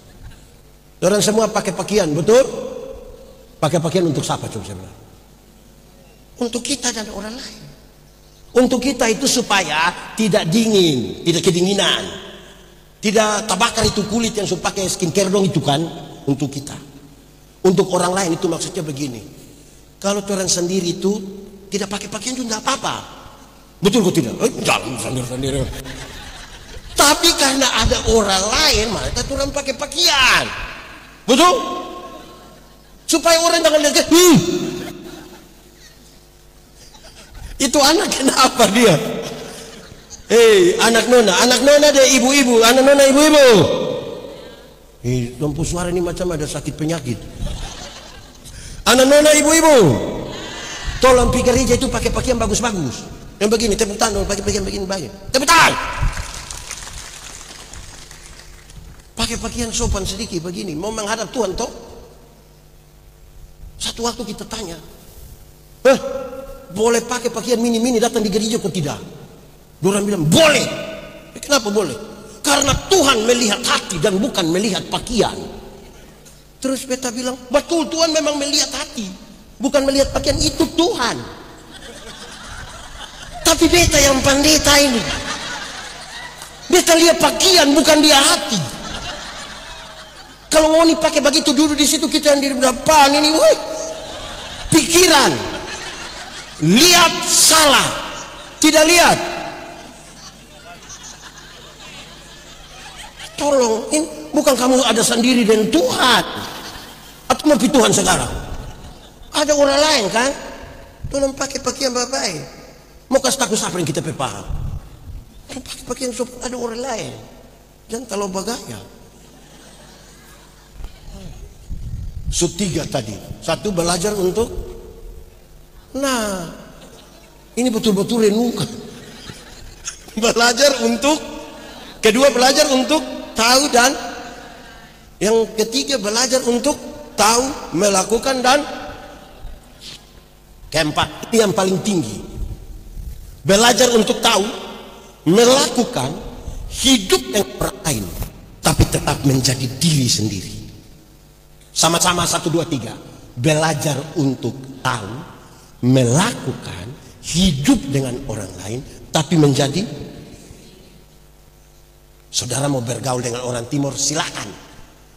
Orang semua pakai pakaian, betul? Pakai pakaian untuk siapa coba saya bilang? Untuk kita dan orang lain. Untuk kita itu supaya tidak dingin, tidak kedinginan, tidak terbakar itu kulit yang sudah pakai skincare dong itu kan untuk kita. Untuk orang lain itu maksudnya begini. Kalau orang sendiri itu tidak pakai pakaian juga tidak apa-apa. Betul kok tidak? Jangan sendiri-sendiri. Tapi karena ada orang lain, maka orang pakai pakaian. Betul? Supaya orang jangan lihat, itu anak kenapa dia? Anak nona deh ibu-ibu, anak nona ibu-ibu. Lampu suara ini macam ada sakit penyakit. Anak nona ibu-ibu, tolong pikir gereja itu pakai pakaian bagus-bagus. Yang begini, tepuk tangan, pakai pakaian begini baik. Tepuk tangan. Pakai pakaian sopan sedikit begini, mau menghadap Tuhan toh. Satu waktu kita tanya, boleh pakai pakaian mini-mini datang di gereja kok tidak? Orang bilang boleh. Kenapa boleh? Karena Tuhan melihat hati dan bukan melihat pakaian. Terus beta bilang betul, Tuhan memang melihat hati, bukan melihat pakaian. Itu Tuhan. Tapi beta yang pendeta ini, beta lihat pakaian bukan dia hati. Kalau mau nih pakai begitu dulu di situ kita yang di depan ini, pikiran. Lihat salah, tidak lihat. Tolong, ini bukan kamu ada sendiri dengan Tuhan atau mau Tuhan sekarang? Ada orang lain kan? Tolong pakai pakaian baik-baik. Mau kasih takut siapa yang kita paham? Pakai pakaian sopan, ada orang lain. Jangan terlalu bagaya. Tiga tadi. Satu belajar untuk. Nah, ini betul-betul renungkan. Belajar untuk. Kedua belajar untuk tahu dan. Yang ketiga belajar untuk tahu, melakukan dan. Keempat, ini yang paling tinggi. Belajar untuk tahu, melakukan, hidup yang orang lain, tapi tetap menjadi diri sendiri. Sama-sama 1, 2, 3. Belajar untuk tahu, melakukan hidup dengan orang lain, tapi menjadi. Saudara mau bergaul dengan orang Timur, silakan.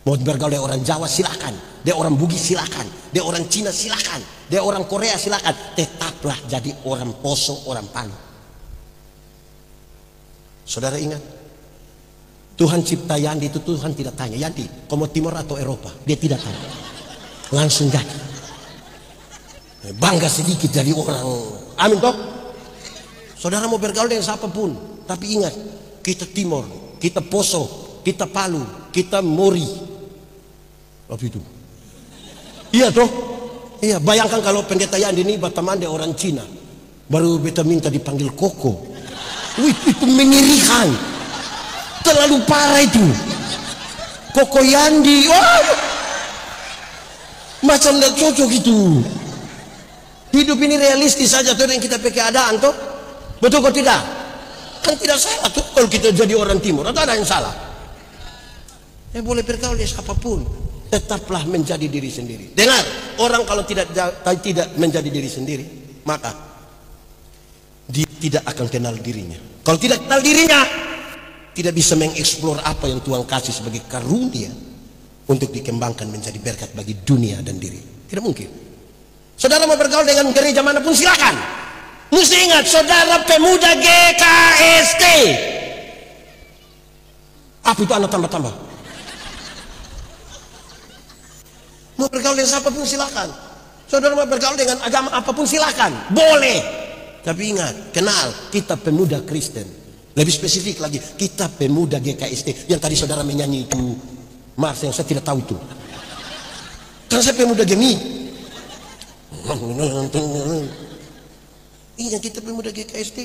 Mau bergaul dengan orang Jawa, silakan. Dia orang Bugis, silakan. Dia orang Cina, silakan. Dia orang Korea, silakan. Tetaplah jadi orang Poso, orang Palu. Saudara ingat, Tuhan cipta Yandi itu Tuhan tidak tanya, Yandi, kau mau Timur atau Eropa? Dia tidak tanya. Langsung jadi. Bangga sedikit jadi orang. Amin toh. Saudara mau bergaul dengan siapapun, tapi ingat, kita Timur, kita Poso, kita Palu, kita Mori. Apa itu? Iya toh. Iya, bayangkan kalau pendeta Yandi ini berteman dengan orang Cina, baru beta minta dipanggil Koko. Wih, itu mengerikan. Terlalu parah itu. Koko Yandi. Wah, macam tidak cocok itu. Hidup ini realistis saja tuh yang kita pakai keadaan tuh. Betul kok tidak? Kan tidak salah tuh kalau kita jadi orang Timur, atau ada yang salah? Ya boleh bergaul dengan siapapun, tetaplah menjadi diri sendiri. Dengar, orang kalau tidak menjadi diri sendiri, maka dia tidak akan kenal dirinya. Kalau tidak kenal dirinya, tidak bisa mengeksplor apa yang Tuhan kasih sebagai karunia untuk dikembangkan menjadi berkat bagi dunia dan diri. Tidak mungkin. Saudara mau bergaul dengan gereja manapun silakan. Mesti ingat, saudara pemuda GKST. Apa itu anak tambah-tambah? Mau bergaul dengan siapapun silakan. Saudara mau bergaul dengan agama apapun silakan, boleh. Tapi ingat, kenal kita pemuda Kristen. Lebih spesifik lagi, kita pemuda GKST. Yang tadi saudara menyanyi itu, Mars yang saya tidak tahu itu. Karena saya pemuda Gemi. Iya, kita pemuda GKST.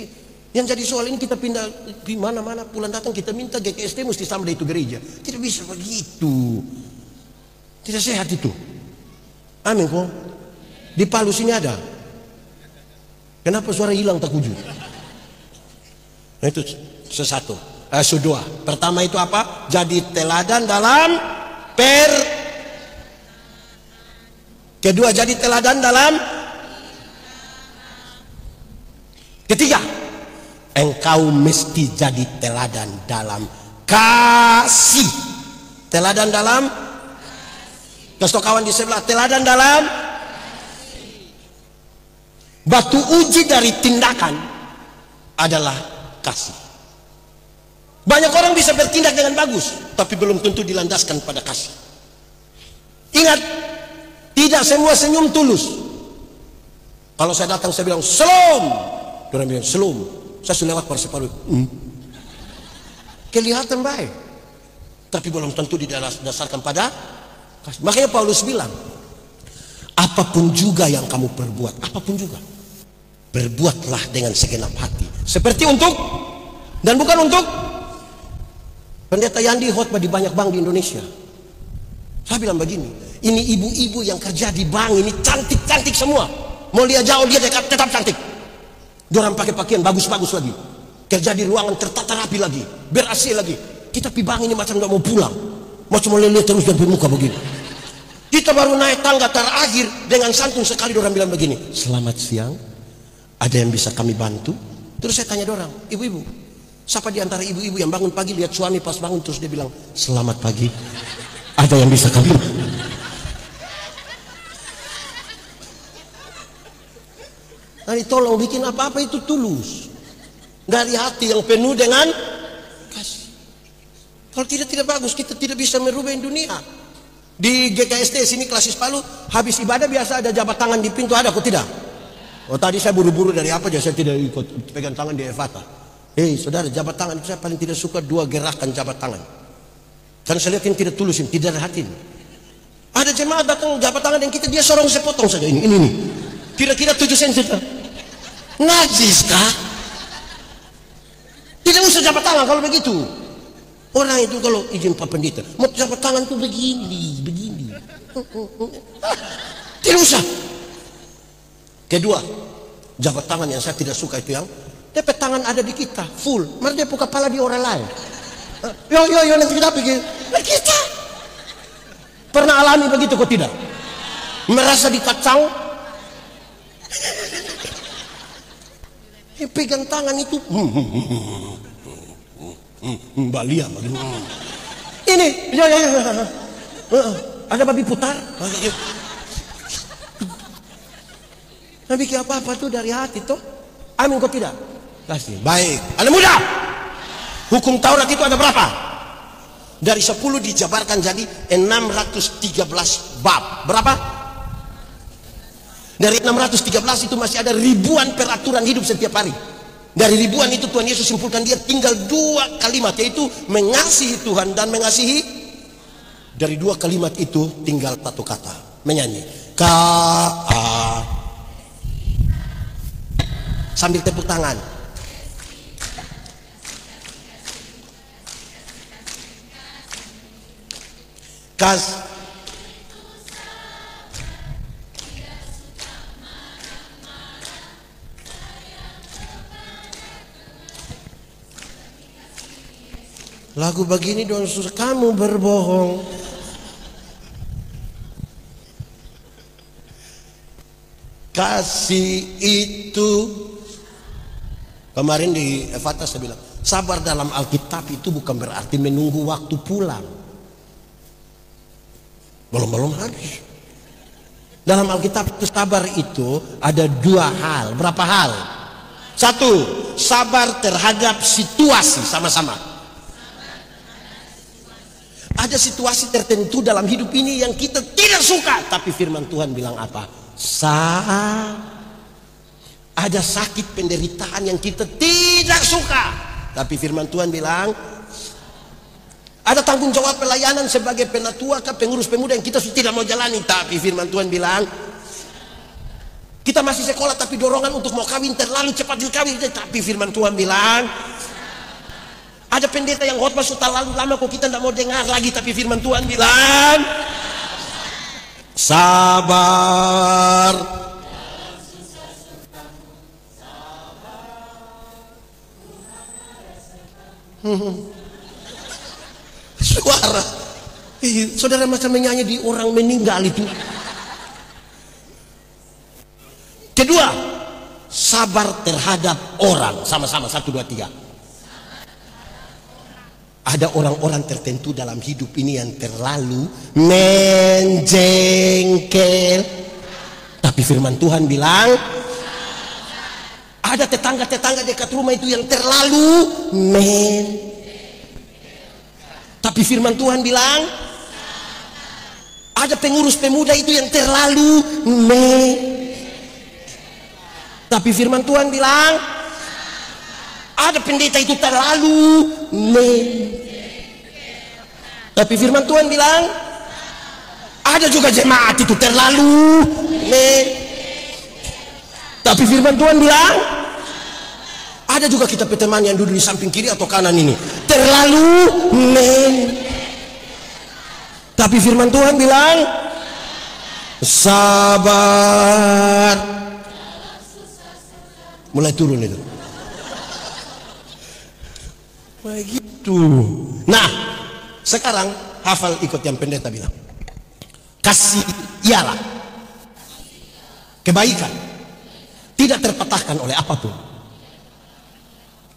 Yang jadi soal ini kita pindah di mana-mana pulang datang kita minta GKST mesti sama dari itu gereja. Tidak bisa begitu. Tidak sehat itu. Amin kok. Di Palu sini ada. Kenapa suara hilang tak wujud? Nah, itu sesuatu. Kedua. Pertama itu apa? Jadi teladan dalam Kedua, jadi teladan dalam. Ketiga, engkau mesti jadi teladan dalam kasih. Teladan dalam. Kasih kawan di sebelah, teladan dalam. Batu uji dari tindakan adalah kasih. Banyak orang bisa bertindak dengan bagus, tapi belum tentu dilandaskan pada kasih. Ingat, tidak semua senyum tulus. Kalau saya datang saya bilang selom, orang bilang selom, saya sudah lewat perseparuh. Kelihatan baik, tapi belum tentu didasarkan pada kasih. Makanya Paulus bilang, apapun juga yang kamu perbuat, apapun juga, berbuatlah dengan segenap hati, seperti untuk dan bukan untuk. Pendeta Yandi khotbah di banyak bank di Indonesia. Saya bilang begini, ini ibu-ibu yang kerja di bank ini cantik-cantik semua. Mau lihat jauh dia tetap cantik. Dorang pakai pakaian bagus-bagus lagi. Kerja di ruangan tertata rapi lagi, ber-AC lagi. Kita pi bank ini macam gak mau pulang, macam mau lihat terus dan muka begini. Kita baru naik tangga terakhir dengan santun sekali dorang bilang begini, selamat siang, ada yang bisa kami bantu? Terus saya tanya dorang, ibu-ibu, siapa di antara ibu-ibu yang bangun pagi lihat suami pas bangun terus dia bilang selamat pagi, ada yang bisa kami? Nah, tolong bikin apa-apa itu tulus dari hati yang penuh dengan kasih. Kalau tidak bagus, kita tidak bisa merubah dunia. Di GKST sini Klasis Palu, habis ibadah biasa ada jabat tangan di pintu, ada kok tidak? Oh tadi saya buru-buru dari apa aja, saya tidak ikut pegang tangan di Evata. Hei saudara, jabat tangan saya paling tidak suka dua gerakan jabat tangan. Karena saya lihat ini tidak tulus, ini tidak ada hati. Ada jemaat datang jabat tangan yang kita dia sorong sepotong saja ini. Kira-kira 7 cm. Najis kah? Tidak usah jabat tangan kalau begitu. Orang itu kalau izin Pak Pendeta, mau jabat tangan itu begini. Tidak usah. Kedua, jabat tangan yang saya tidak suka itu yang tepet tangan ada di kita full, mari dia buka kepala di orang lain. Yo nanti kita pikir, kita pernah alami begitu kok tidak? Merasa dikacau. Dia pegang tangan itu. Mbak Lia. Ini, ya. Ada babi putar. Nah, bikin apa-apa tuh dari hati tuh. Amin kok tidak? Pasti. Baik. Anak muda. Hukum Taurat itu ada berapa? Dari 10 dijabarkan jadi 613 bab. Berapa? Dari 613 itu masih ada ribuan peraturan hidup setiap hari. Dari ribuan itu Tuhan Yesus simpulkan dia tinggal 2 kalimat, yaitu mengasihi Tuhan dan mengasihi. Dari 2 kalimat itu tinggal 1 kata, menyanyi K-A sambil tepuk tangan. Kas lagu begini dong, kamu berbohong. Kasih itu kemarin di Evata saya bilang, sabar dalam Alkitab itu bukan berarti menunggu waktu pulang. Belum habis. Dalam Alkitab itu sabar itu ada 2 hal. Berapa hal? 1, sabar terhadap situasi sama-sama. Ada situasi tertentu dalam hidup ini yang kita tidak suka, tapi firman Tuhan bilang apa? Ada sakit penderitaan yang kita tidak suka, tapi firman Tuhan bilang ada tanggung jawab pelayanan sebagai penatua ke pengurus pemuda yang kita tidak mau jalani, tapi firman Tuhan bilang kita masih sekolah tapi dorongan untuk mau kawin terlalu cepat dikawin, tapi firman Tuhan bilang ada pendeta yang khotbah sudah lalu lama kok kita tidak mau dengar lagi, tapi firman Tuhan bilang sabar. Suara saudara macam menyanyi di orang meninggal itu. Kedua, sabar terhadap orang. Sama-sama 1, 2, 3. Ada orang-orang tertentu dalam hidup ini yang terlalu menjengkel, tapi firman Tuhan bilang ada tetangga-tetangga dekat rumah itu yang terlalu tapi firman Tuhan bilang ada pengurus pemuda itu yang terlalu tapi firman Tuhan bilang ada pendeta itu terlalu tapi firman Tuhan bilang ada juga jemaat itu terlalu tapi firman Tuhan bilang ada juga kita teman yang duduk di samping kiri atau kanan ini terlalu tapi firman Tuhan bilang sabar. Mulai turun itu begitu. Nah sekarang hafal ikut yang pendeta bilang, kasih ialah kebaikan tidak terpatahkan oleh apapun,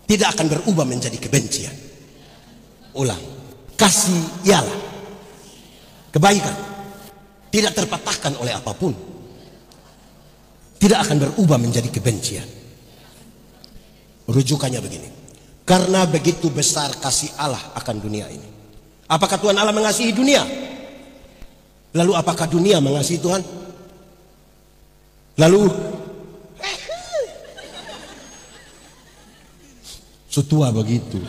tidak akan berubah menjadi kebencian. Ulang, kasih ialah kebaikan tidak terpatahkan oleh apapun, tidak akan berubah menjadi kebencian. Rujukannya begini, karena begitu besar kasih Allah akan dunia ini. Apakah Tuhan Allah mengasihi dunia? Lalu apakah dunia mengasihi Tuhan? Lalu sutua begitu.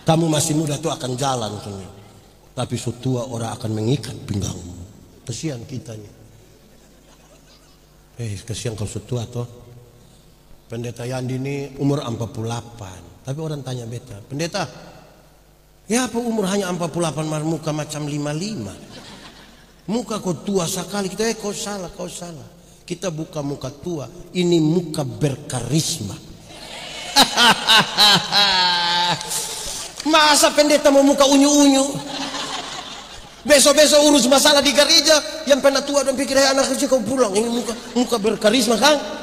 Kamu masih muda tuh akan jalan semua. Tapi sutua orang akan mengikat pinggangmu. Kesian kita nih. Kesian kalau sutua toh. Pendeta Yandi ini umur 48. Tapi orang tanya beta, pendeta, ya apa umur hanya 48 muka macam 55? Muka kau tua sekali. Kita kau salah. Kita bukan muka tua, ini muka berkarisma. Masa pendeta mau muka unyu-unyu? Besok-besok urus masalah di gereja, yang pernah tua dan pikir anak kecil kau pulang. Ini muka berkarisma kan?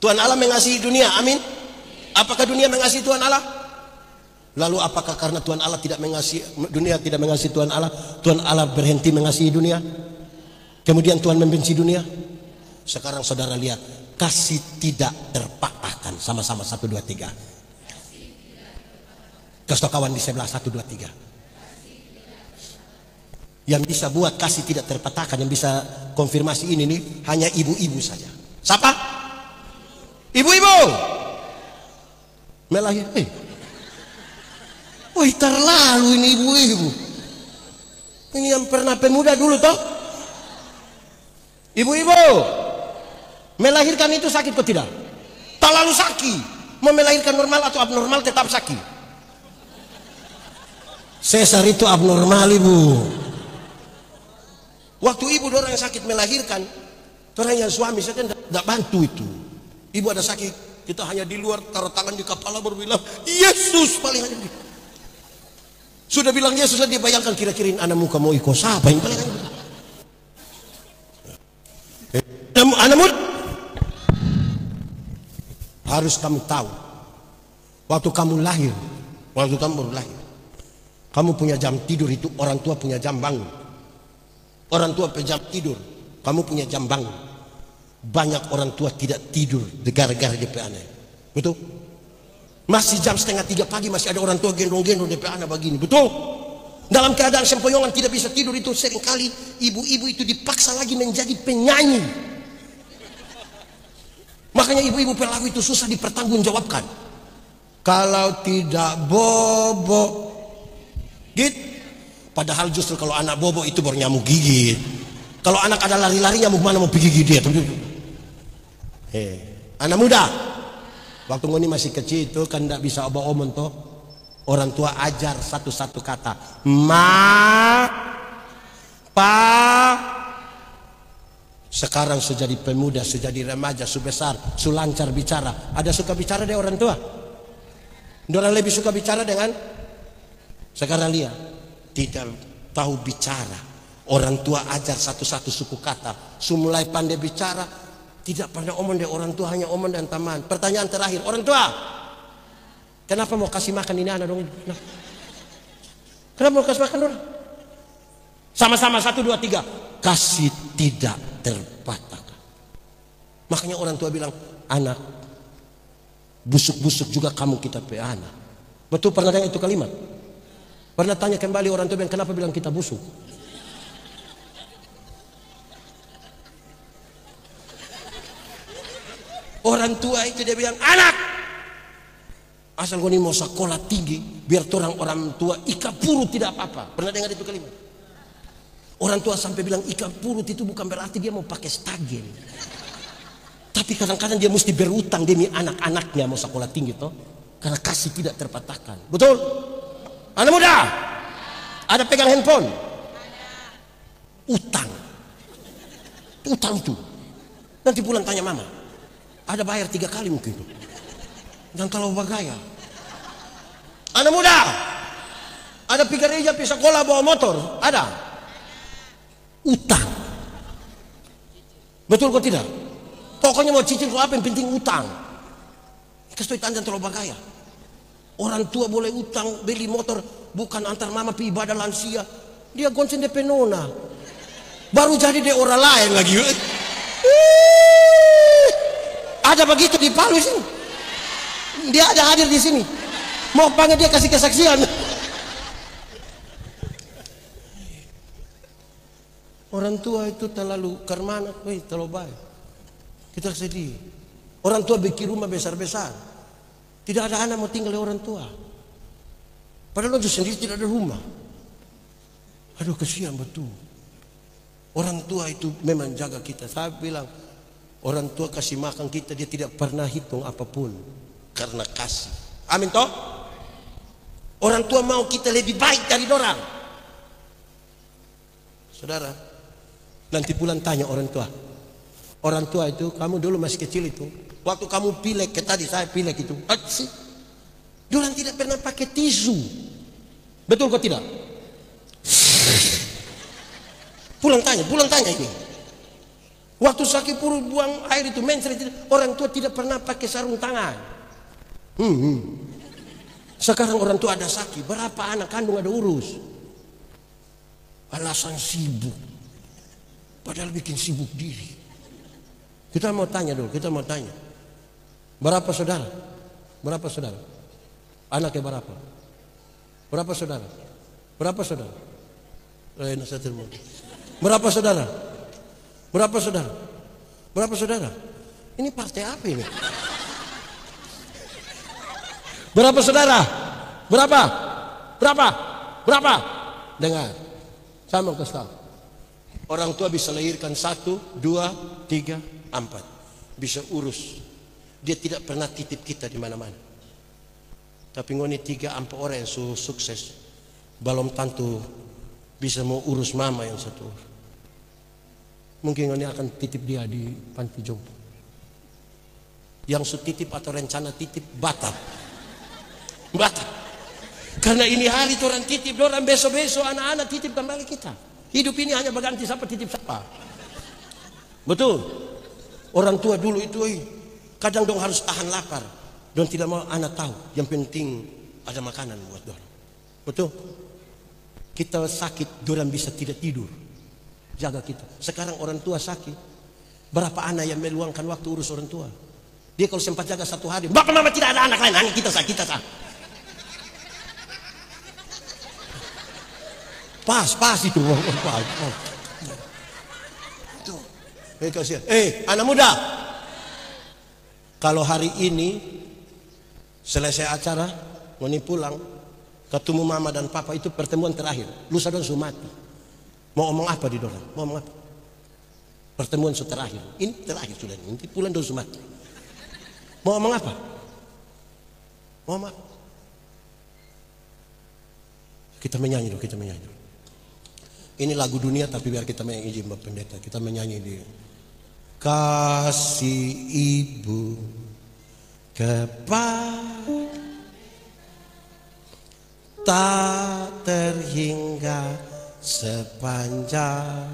Tuhan Allah mengasihi dunia, amin. Apakah dunia mengasihi Tuhan Allah? Lalu apakah karena Tuhan Allah tidak mengasihi dunia, tidak mengasihi Tuhan Allah berhenti mengasihi dunia? Kemudian Tuhan membenci dunia? Sekarang saudara lihat, kasih tidak terpatahkan. Sama-sama 1, 2, 3. Kasih kawan di sebelah 1, 2, 3. Yang bisa buat kasih tidak terpatahkan, yang bisa konfirmasi ini nih, hanya ibu-ibu saja. Siapa? Ibu-ibu. Melahir. Wih, terlalu ini ibu-ibu. Ini yang pernah pemuda dulu toh. Ibu-ibu, melahirkan itu sakit kok tidak? Terlalu sakit. Mau melahirkan normal atau abnormal tetap sakit. Sesar itu abnormal, ibu. Waktu ibu orang yang sakit melahirkan, orang yang suami saya kan tidak bantu itu. Ibu ada sakit, kita hanya di luar taruh tangan di kepala baru bilang Yesus paling hanya. Sudah bilang Yesus, dia bayangkan kira-kira anak muka mau ikut siapa yang paling hanya. Anak muda harus kamu tahu, waktu kamu lahir, kamu punya jam tidur itu, orang tua punya jam bangun. Orang tua punya jam tidur, kamu punya jam bangun. Banyak orang tua tidak tidur gara-gara DP anak. Betul? Masih jam 2:30 pagi masih ada orang tua gendong-gendong DP anak begini. Betul? Dalam keadaan sempoyongan tidak bisa tidur itu, seringkali ibu-ibu itu dipaksa lagi menjadi penyanyi. Makanya ibu-ibu pelaku itu susah dipertanggungjawabkan. Kalau tidak bobo, gitu. Padahal justru kalau anak bobo itu baru nyamuk gigit. Kalau anak ada lari-lari, nyamuk mana mau gigit dia? Anak muda, waktu ngoni masih kecil itu kan tidak bisa obah-omong toh. Orang tua ajar satu-satu kata, ma, pa. Sekarang sudah jadi pemuda, sudah jadi remaja, sudah besar, sudah lancar bicara. Ada suka bicara dengan orang tua? Orang lebih suka bicara dengan sekarang lihat, tidak tahu bicara. Orang tua ajar satu-satu suku kata, mulai pandai bicara, tidak pernah omong dengan orang tua, hanya omong dan teman. Pertanyaan terakhir, orang tua, kenapa mau kasih makan ini anak dong? Kenapa mau kasih makan dong? Sama-sama 1, 2, 3. Kasih tidak terpatahkan. Makanya orang tua bilang, anak, busuk-busuk juga kamu kita pe anak. Betul, pernah dengar itu kalimat? Pernah tanya kembali orang tua bilang, kenapa bilang kita busuk? Orang tua itu dia bilang, anak, asal kau ini mau sekolah tinggi, biar orang tua ika purut tidak apa-apa. Pernah dengar itu kalimat? Orang tua sampai bilang ika purut itu bukan berarti dia mau pakai stagel, tapi kadang-kadang dia mesti berutang demi anak-anaknya mau sekolah tinggi toh, karena kasih tidak terpatahkan. Betul? Anak muda, ada pegang handphone? Utang itu nanti pulang tanya mama, ada bayar 3 kali mungkin. Dan kalau bagaya. Anak muda, ada pikir aja bisa sekolah bawa motor? Ada? Utang. Betul kok tidak? Pokoknya mau cicil kalau apa yang penting utang. Kasih tanya terlalu bagaya. Orang tua boleh utang beli motor, bukan antar mama pi ibadah lansia. Dia gonceng DP nona. Baru jadi dia orang lain lagi. Ada begitu di Palu sini. Dia ada hadir di sini. Mau panggil dia kasih kesaksian. Orang tua itu terlalu karmana, terlalu baik. Kita sedih. Orang tua bikin rumah besar-besar. Tidak ada anak mau tinggal di orang tua. Padahal itu sendiri tidak ada rumah. Aduh, kesian betul. Orang tua itu memang jaga kita. Saya bilang, orang tua kasih makan kita, dia tidak pernah hitung apapun. Karena kasih. Amin toh? Orang tua mau kita lebih baik dari orang. Saudara, nanti pulang tanya orang tua. Orang tua itu, kamu dulu masih kecil itu, waktu kamu pilek, kayak tadi saya pilek itu, orang tidak pernah pakai tisu. Betul kok tidak? Pulang tanya ini. Waktu sakit perut buang air itu mencret, orang tua tidak pernah pakai sarung tangan. Sekarang orang tua ada sakit, berapa anak kandung ada urus? Alasan sibuk, padahal bikin sibuk diri. Kita mau tanya dulu, berapa saudara? Berapa saudara? Anaknya berapa? Berapa saudara? Berapa saudara? Berapa saudara? Berapa saudara? Berapa saudara? Ini partai apa ini? Berapa saudara? Berapa? Berapa? Berapa? Dengar, saya mau kasih tahu. Orang tua bisa lahirkan 1, 2, 3, 4. Bisa urus. Dia tidak pernah titip kita di mana-mana. Tapi ngoni 3, 4 orang yang sukses, belum tentu bisa mau urus mama yang satu. Mungkin ngoni akan titip dia di panti jompo. Yang titip atau rencana titip batal. Karena ini hari orang titip, orang besok-besok anak-anak titip kembali kita. Hidup ini hanya berganti siapa titip siapa. Betul. Orang tua dulu itu kadang dong harus tahan lapar. Dong tidak mau anak tahu. Yang penting ada makanan buat dong. Betul. Kita sakit, orang bisa tidak tidur. Jaga kita. Sekarang orang tua sakit, berapa anak yang meluangkan waktu urus orang tua? Dia kalau sempat jaga 1 hari, bapak mama tidak ada anak lain, hanya kita sah. Pas itu. Anak muda, kalau hari ini selesai acara, mau pulang, ketemu mama dan papa, itu pertemuan terakhir. Lusa don sumati. Mau ngomong apa di dorang? Mau ngomong apa? Pertemuan terakhir. Ini terakhir sudah. Nanti pulang don sumati. Mau ngomong apa? Mau ngomong apa? Kita menyanyi dulu. Ini lagu dunia, tapi biar kita menyanyi, izin Bapak Pendeta, kita menyanyi di kasih ibu kepada tak terhingga sepanjang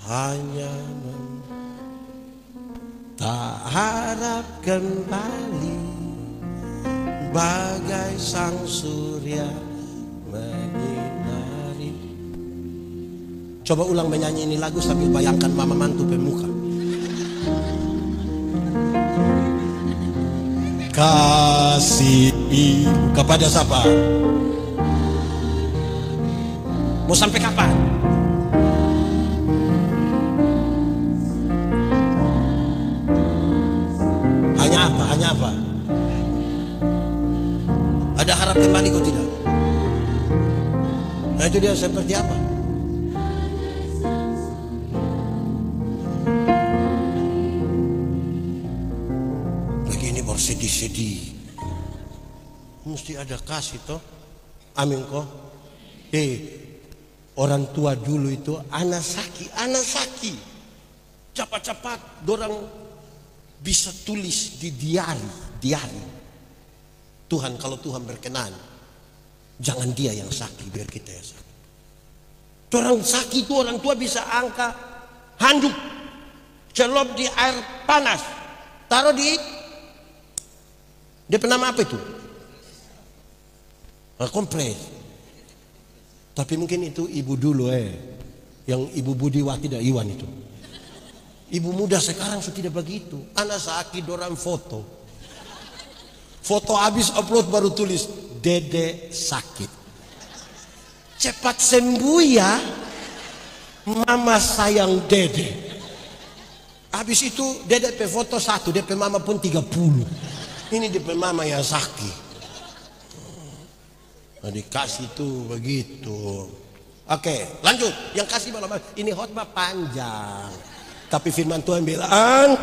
hanya tak harap kembali bagai sang surya menyinari. Coba ulang menyanyi ini lagu sambil bayangkan mama mantu pemuka. Kasih ibu kepada siapa? Mau sampai kapan? Hanya apa? Ada harap kembali kok tidak? Nah itu dia seperti apa? Lagi ini baru sedih-sedih. Mesti ada kasih toh. Amin kok. Orang tua dulu itu anak sakit. Cepat-cepat dorang bisa tulis di diari. Tuhan, kalau Tuhan berkenan, jangan dia yang sakit, biar kita yang sakit. Orang sakit itu orang tua bisa angkat handuk, celup di air panas, taruh di DP nama apa itu? Kompres. Tapi mungkin itu ibu dulu yang ibu Budiwati dan Iwan itu. Ibu muda sekarang sudah tidak begitu. Anak sakit dorang foto habis upload baru tulis Dede sakit, cepat sembuh ya mama sayang Dede. Habis itu Dede pe foto 1, DP mama pun 30. Ini DP mama yang sakit. Nah, dikasih tuh begitu. Oke, lanjut. Yang kasih malam ini khotbah panjang, tapi firman Tuhan bilang,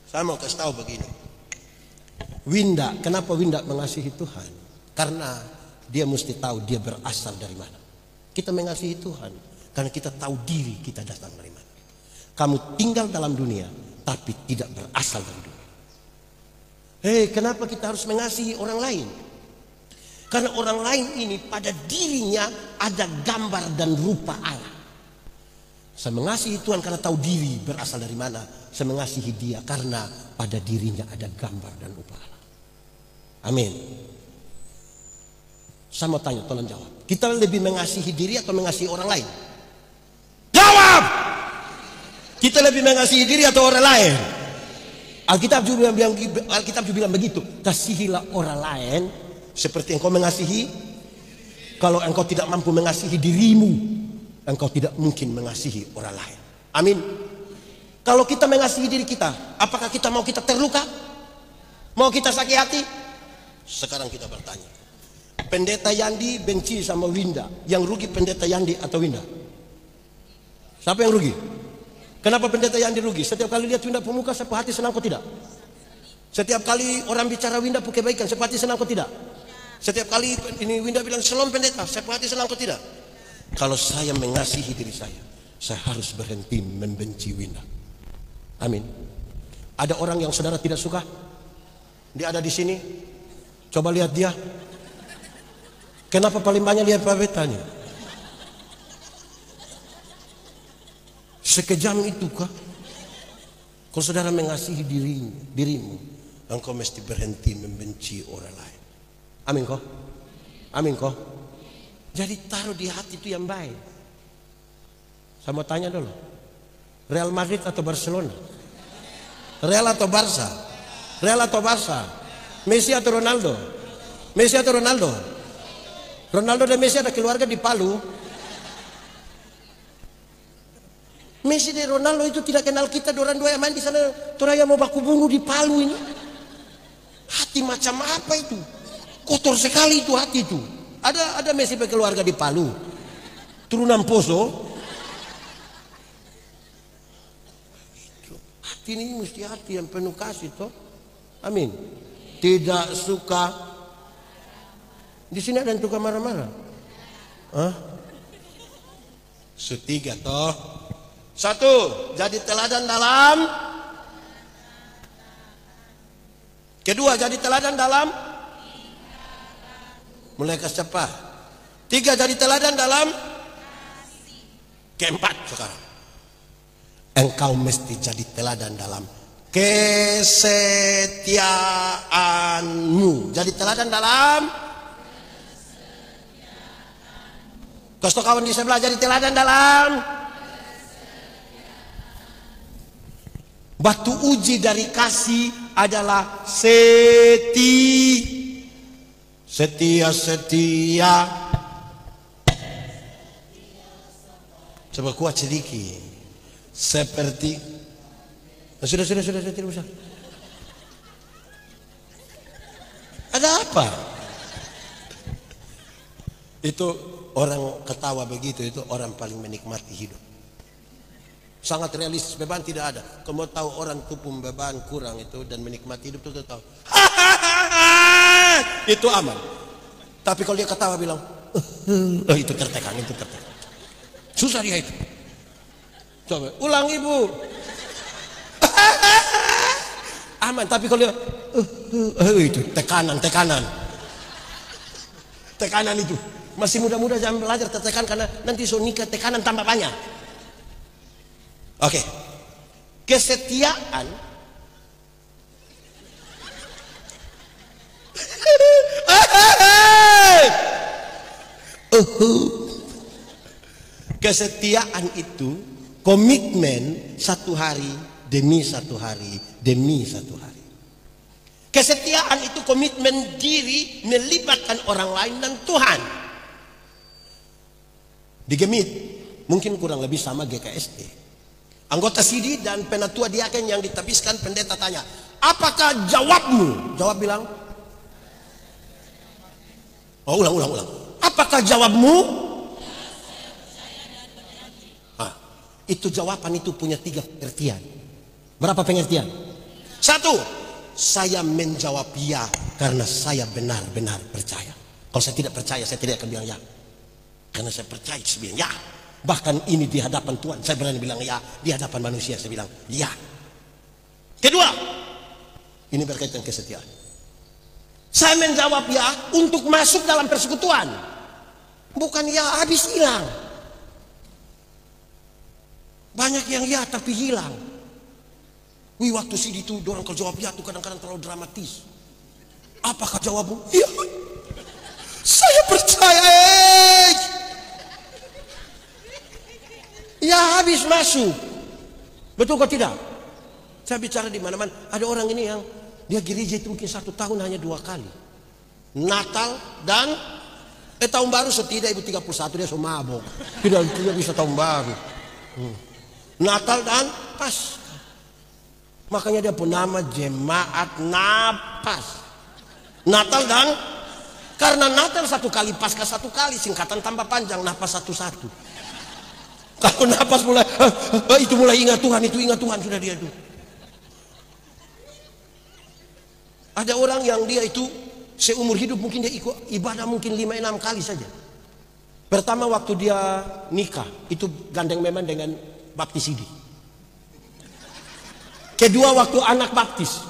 saya mau kasih tahu begini. Winda, kenapa Winda mengasihi Tuhan? Karena dia mesti tahu dia berasal dari mana. Kita mengasihi Tuhan karena kita tahu diri kita datang dari mana. Kamu tinggal dalam dunia, tapi tidak berasal dari dunia. Kenapa kita harus mengasihi orang lain? Karena orang lain ini pada dirinya ada gambar dan rupa Allah. Saya mengasihi Tuhan karena tahu diri berasal dari mana. Saya mengasihi dia karena pada dirinya ada gambar dan rupa Allah. Amin. Saya mau tanya, tolong jawab. Kita lebih mengasihi diri atau mengasihi orang lain? Jawab! Kita lebih mengasihi diri atau orang lain? Alkitab juga bilang begitu. Kasihilah orang lain seperti engkau mengasihi. Kalau engkau tidak mampu mengasihi dirimu, engkau tidak mungkin mengasihi orang lain. Amin. Kalau kita mengasihi diri kita, apakah kita mau kita terluka? Mau kita sakit hati? Sekarang kita bertanya. Pendeta Yandi benci sama Winda. Yang rugi pendeta Yandi atau Winda? Siapa yang rugi? Kenapa pendeta Yandi rugi? Setiap kali lihat Winda pemuka, sepuh hati senang kok tidak? Setiap kali orang bicara Winda pun kebaikan, sepuh hati senang kok tidak? Setiap kali ini Winda bilang shalom pendeta, sepuh hati senang kok tidak? Kalau saya mengasihi diri saya harus berhenti membenci Winda. Amin. Ada orang yang saudara tidak suka? Dia ada di sini. Coba lihat dia. Kenapa paling banyak lihat pabetanya? Sekejam itu kah? Kalau saudara mengasihi dirimu, engkau mesti berhenti membenci orang lain. Amin kok? Amin kok? Jadi taruh di hati itu yang baik. Saya mau tanya dulu. Real Madrid atau Barcelona? Real atau Barca? Real atau Barca? Messi atau Ronaldo? Messi atau Ronaldo? Ronaldo dan Messi ada keluarga di Palu. Messi dan Ronaldo itu tidak kenal kita. Orang dua yang main di sana. Toraya mau baku bunuh di Palu ini. Hati macam apa itu? Kotor sekali itu hati itu. Ada Messi berkeluarga di Palu. Turunan Poso. Hati ini mesti hati yang penuh kasih toh. Amin. Tidak suka. Di sini ada yang suka marah-marah. Hah? Setiga toh. Satu, jadi teladan dalam. Kedua, jadi teladan dalam. Mulai cepat. Tiga, jadi teladan dalam. Keempat sekarang. Engkau mesti jadi teladan dalam kesetiaanmu. Jadi teladan dalam. Kasih kawan di sebelah, jadi teladan dalam. Batu uji dari kasih adalah setia. Coba kuat sedikit. Seperti sudah tidak usah. Ada apa? Itu orang ketawa begitu, itu orang paling menikmati hidup. Sangat realistis, beban tidak ada. Kamu tahu orang tupung beban kurang itu dan menikmati hidup itu tahu. Itu aman. Tapi kalau dia ketawa bilang, itu tertekan. Susah dia itu. Coba ulang ibu. Aman, tapi kalau dia itu tekanan itu. Masih muda-muda jangan belajar tertekan, karena nanti so nikah tekanan tambah banyak. Oke. Kesetiaan kesetiaan itu komitmen satu hari demi satu hari. Kesetiaan itu komitmen diri melibatkan orang lain dan Tuhan. Di Gemit mungkin kurang lebih sama GKST. Anggota sidi dan penatua diaken yang ditabiskan, pendeta tanya, apakah jawabmu? Jawab bilang, ulang. Apakah jawabmu? Itu jawaban itu punya 3 pengertian. Berapa pengertian? 1, saya menjawab ya karena saya benar-benar percaya. Kalau saya tidak percaya, saya tidak akan bilang ya. Karena saya percaya, saya bilang ya. Bahkan ini di hadapan Tuhan saya berani bilang ya, di hadapan manusia saya bilang ya. Kedua, ini berkaitan kesetiaan. Saya menjawab ya untuk masuk dalam persekutuan. Bukan ya habis hilang. Banyak yang ya tapi hilang. Wih, waktu CD itu orang kalau jawab ya tuh kadang-kadang terlalu dramatis. Apakah jawabmu? Ya, saya percaya. Ya habis masuk. Betul kok tidak? Saya bicara di mana-mana. Ada orang ini yang dia gereja itu mungkin 1 tahun hanya 2 kali. Natal dan tahun baru setidak ibu 31 dia so mabok. Tidak bisa tahun baru. Natal dan Paskah. Makanya dia pun nama jemaat napas. Natal dan karena Natal 1 kali, Paskah 1 kali, singkatan tambah panjang, napas 1-1. Kalau napas mulai itu mulai ingat Tuhan, itu ingat Tuhan sudah dia itu. Ada orang yang dia itu seumur hidup mungkin dia ikut ibadah mungkin 5-6 kali saja. Pertama waktu dia nikah, itu gandeng memang dengan baptisidi. Kedua waktu anak baptis.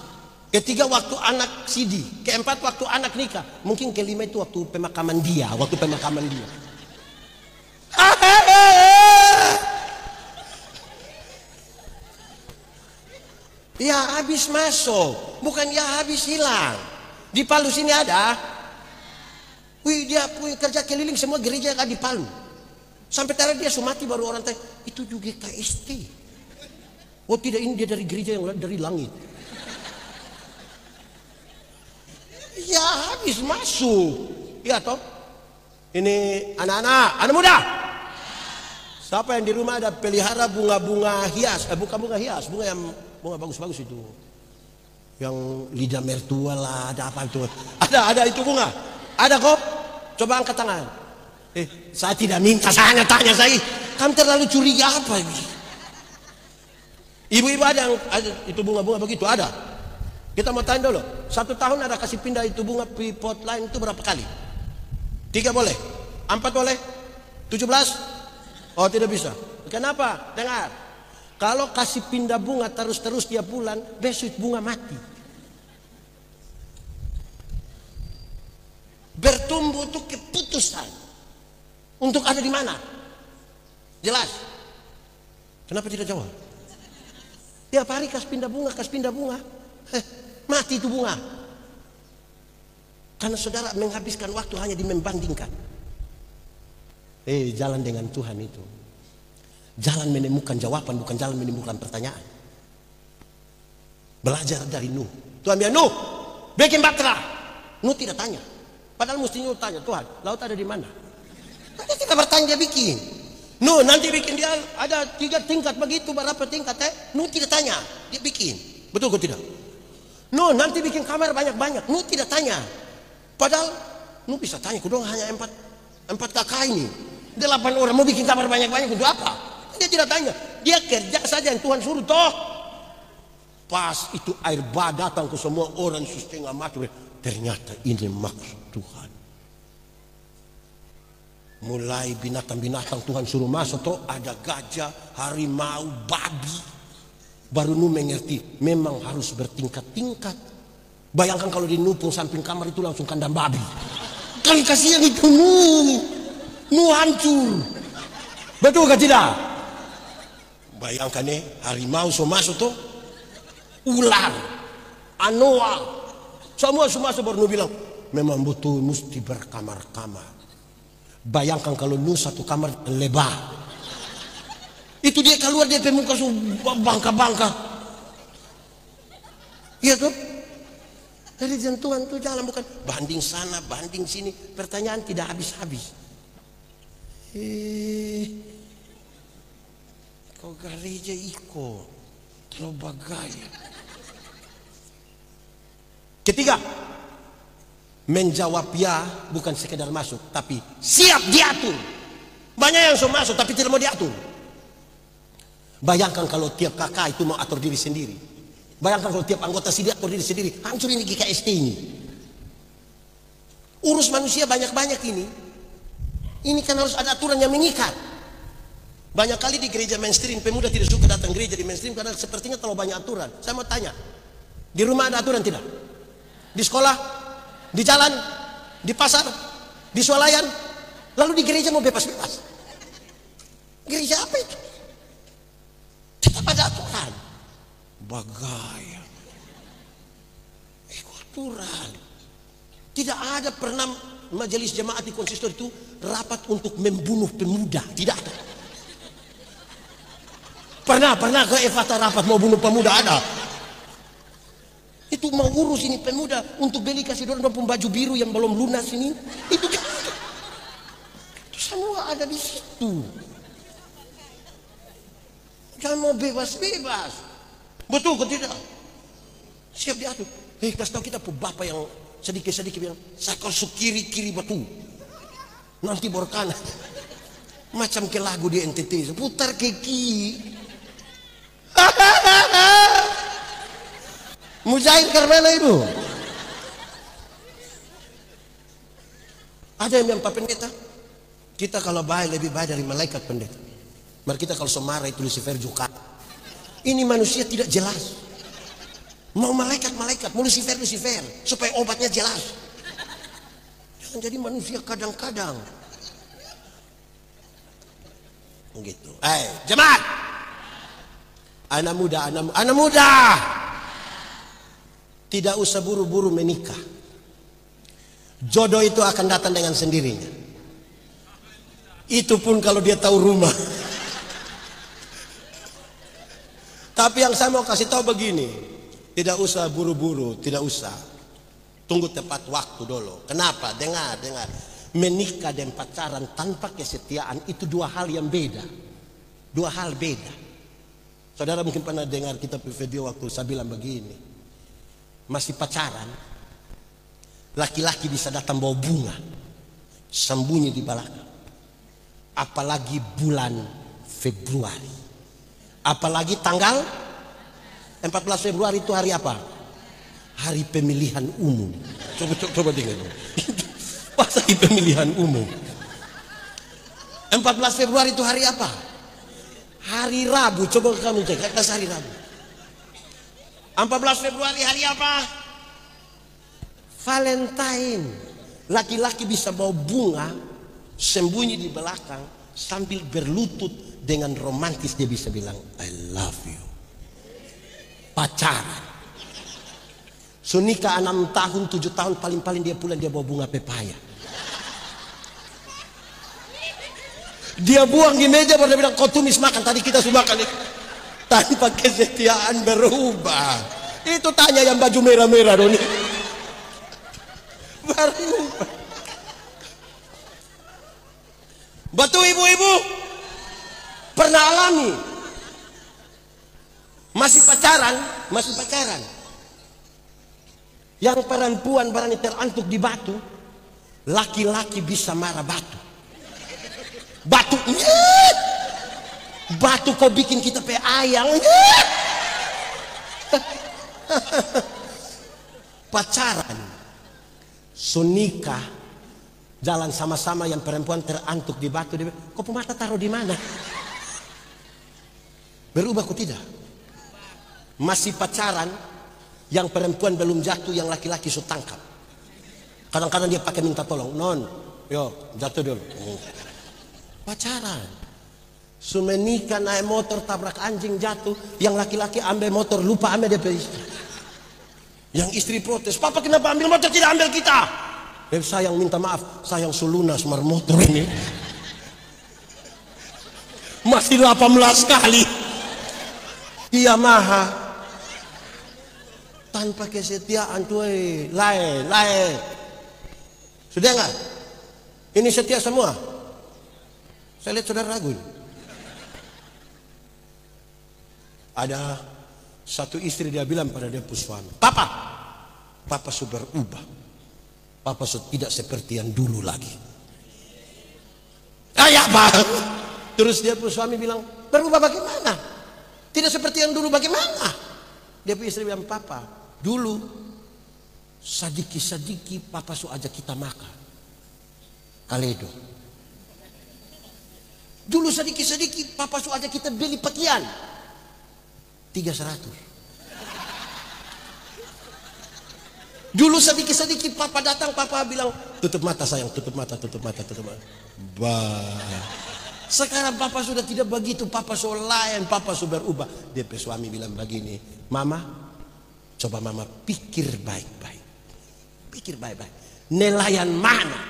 Ketiga waktu anak sidi. Keempat waktu anak nikah. Mungkin kelima itu waktu pemakaman dia. Waktu pemakaman dia. Ya habis masuk. Bukan ya habis hilang. Di Palu sini ada. Wih, dia punya kerja keliling semua gereja kan di Palu. Sampai tadi dia sumati baru orang tanya. Itu juga KST. Oh tidak, ini dia dari gereja yang dari langit. Ya habis masuk. Ya toh. Ini anak-anak, anak muda. Siapa yang di rumah ada pelihara bunga-bunga hias? Bukan bunga hias, bunga yang bunga bagus-bagus itu. Yang lidah mertua lah, ada apa itu? Ada itu bunga. Ada kok? Coba angkat tangan. Saya tidak minta, saya hanya tanya saya. Kamu terlalu curiga apa ini? Ibu-ibu ada yang ada itu bunga-bunga begitu ada. Kita mau tanya dulu. 1 tahun ada kasih pindah itu bunga di pot lain itu berapa kali? 3 boleh? 4 boleh? 17? Oh tidak bisa. Kenapa? Dengar. Kalau kasih pindah bunga terus-terus tiap bulan, besok bunga mati. Bertumbuh itu keputusan. Untuk ada di mana? Jelas? Kenapa tidak jawab? Tiap hari kasih pindah bunga. Mati itu bunga. Karena saudara menghabiskan waktu hanya di membandingkan. Jalan dengan Tuhan itu. Jalan menemukan jawaban, bukan jalan menemukan pertanyaan. Belajar dari Nuh. Tuhan bilang, Nuh, bikin bahtera. Nuh tidak tanya. Padahal mesti Nuh tanya, Tuhan, laut ada di mana? Dia tidak bertanya, dia bikin. Nuh nanti bikin dia ada 3 tingkat begitu, berapa tingkat Nuh tidak tanya, dia bikin. Betul kok tidak? Nuh nanti bikin kamar banyak-banyak, Nuh tidak tanya. Padahal Nuh bisa tanya, kudong hanya 4 kakak ini, 8 orang mau bikin kamar banyak-banyak untuk apa? Dia tidak tanya, dia kerja saja yang Tuhan suruh toh. Pas itu air bah datang ke semua orang setengah mati, ternyata ini maksud Tuhan. Mulai binatang-binatang Tuhan suruh masuk tuh, ada gajah, harimau, babi. Baru Nuh mengerti memang harus bertingkat-tingkat. Bayangkan kalau di Nuh samping kamar itu langsung kandang babi. Kan kasihan itu Nuh hancur. Betul gak tidak? Bayangkan harimau so masuk tuh, ular, anoa, semua masuk. Baru Nuh bilang memang betul mesti berkamar-kamar. Bayangkan kalau Nuh 1 kamar lebah. Itu dia keluar dia pemuka bangka-bangka. Iya tuh. Dari Tuhan tuh jalan bukan banding sana, banding sini. Pertanyaan tidak habis-habis. Kau gereja iko terlalu bagaya. Ketiga, menjawab ya bukan sekedar masuk, tapi siap diatur. Banyak yang sudah masuk tapi tidak mau diatur. Bayangkan kalau tiap kakak itu mau atur diri sendiri. Bayangkan kalau tiap anggota sini atur diri sendiri, hancur ini GKST ini. Urus manusia banyak-banyak ini. Ini kan harus ada aturan yang mengikat. Banyak kali di gereja mainstream pemuda tidak suka datang gereja di mainstream karena sepertinya terlalu banyak aturan. Saya mau tanya, di rumah ada aturan tidak? Di sekolah di jalan, di pasar, di swalayan, lalu di gereja mau bebas-bebas. Gereja apa itu? Tetap ada aturan. Bagaya. Aturan. Tidak ada pernah majelis jemaat di konsistori itu rapat untuk membunuh pemuda. Tidak ada. Pernah ke Evata rapat mau bunuh pemuda? Ada. Itu mau urus ini pemuda untuk beli kasih dorong baju biru yang belum lunas ini. Itu semua ada di situ. Jangan mau bebas-bebas. Betul ke tidak? Siap diatur. Kasih tahu kita bapak yang sedikit-sedikit bilang, sakal su kiri batu. Nanti baru kanan. Macam ke lagu di NTT, putar ke kiri. Mujair Karmela itu. Ada yang bilang, Pak Pendeta, kita kalau baik lebih baik dari malaikat pendeta. Mari kita kalau semarah itu Lucifer juga. Ini manusia tidak jelas. Mau malaikat, mau Lucifer, supaya obatnya jelas. Jangan jadi manusia kadang-kadang. Begitu. Jemaat. Anak muda. Tidak usah buru-buru menikah. Jodoh itu akan datang dengan sendirinya. Itu pun kalau dia tahu rumah. Tapi yang saya mau kasih tahu begini, tidak usah buru-buru, tidak usah. Tunggu tepat waktu dulu. Kenapa? Dengar. Menikah dan pacaran tanpa kesetiaan itu dua hal yang beda. Dua hal beda. Saudara mungkin pernah dengar kita video waktu saya bilang begini. Masih pacaran, laki-laki bisa datang bawa bunga, sembunyi di belakang. Apalagi bulan Februari. Apalagi tanggal 14 Februari itu hari apa? Hari pemilihan umum. Coba dengar. Pas hari pemilihan umum. 14 Februari itu hari apa? Hari Rabu. Coba kamu cek, atas hari Rabu. 14 Februari hari apa? Valentine. Laki-laki bisa bawa bunga, sembunyi di belakang, sambil berlutut dengan romantis dia bisa bilang I love you. Pacaran. Sunika 6 tahun 7 tahun paling-paling dia pulang dia bawa bunga pepaya. Dia buang di meja baru dia bilang kau tumis makan tadi kita sudah makan. Tanpa kesetiaan berubah. Itu tanya yang baju merah-merah Doni. Berubah. Betul ibu-ibu? Pernah alami? Masih pacaran? Yang perempuan berani terantuk di batu, laki-laki bisa marah batu. Batu kau bikin kita pe ayang. Pacaran, sunikah, jalan sama-sama yang perempuan terantuk di batu. Dia bilang, kau mata taruh di mana? Berubah kok tidak? Masih pacaran, yang perempuan belum jatuh, yang laki-laki sudah tangkap. Kadang-kadang dia pakai minta tolong, non, yo jatuh dulu. Pacaran. Sumenika naik motor tabrak anjing jatuh, yang laki-laki ambil motor lupa ambil dia istri. Yang istri protes, papa kenapa ambil motor tidak ambil kita? Sayang minta maaf, sayang sulunas mar motor ini. Masih 18 kali. Yamaha. Tanpa kesetiaan tuh, lain. Sudah enggak? Ini setia semua. Saya lihat saudara ragu. Ada satu istri dia bilang pada dia suami, Papa sudah berubah. Papa sudah tidak seperti yang dulu lagi. Ayah bang. Terus dia suami bilang, berubah bagaimana? Tidak seperti yang dulu bagaimana? Dia istri bilang, Papa, dulu sadiki Papa su ajak kita makan. Kaledo. Dulu sedikit Papa su ajak kita beli pakaian. 300. Dulu sedikit-sedikit papa datang, papa bilang, tutup mata sayang, tutup mata, tutup mata, tutup mata. Sekarang papa sudah tidak begitu, papa so lain, papa sudah berubah. DP suami bilang begini, mama, coba mama pikir baik-baik. Pikir baik-baik. Nelayan mana?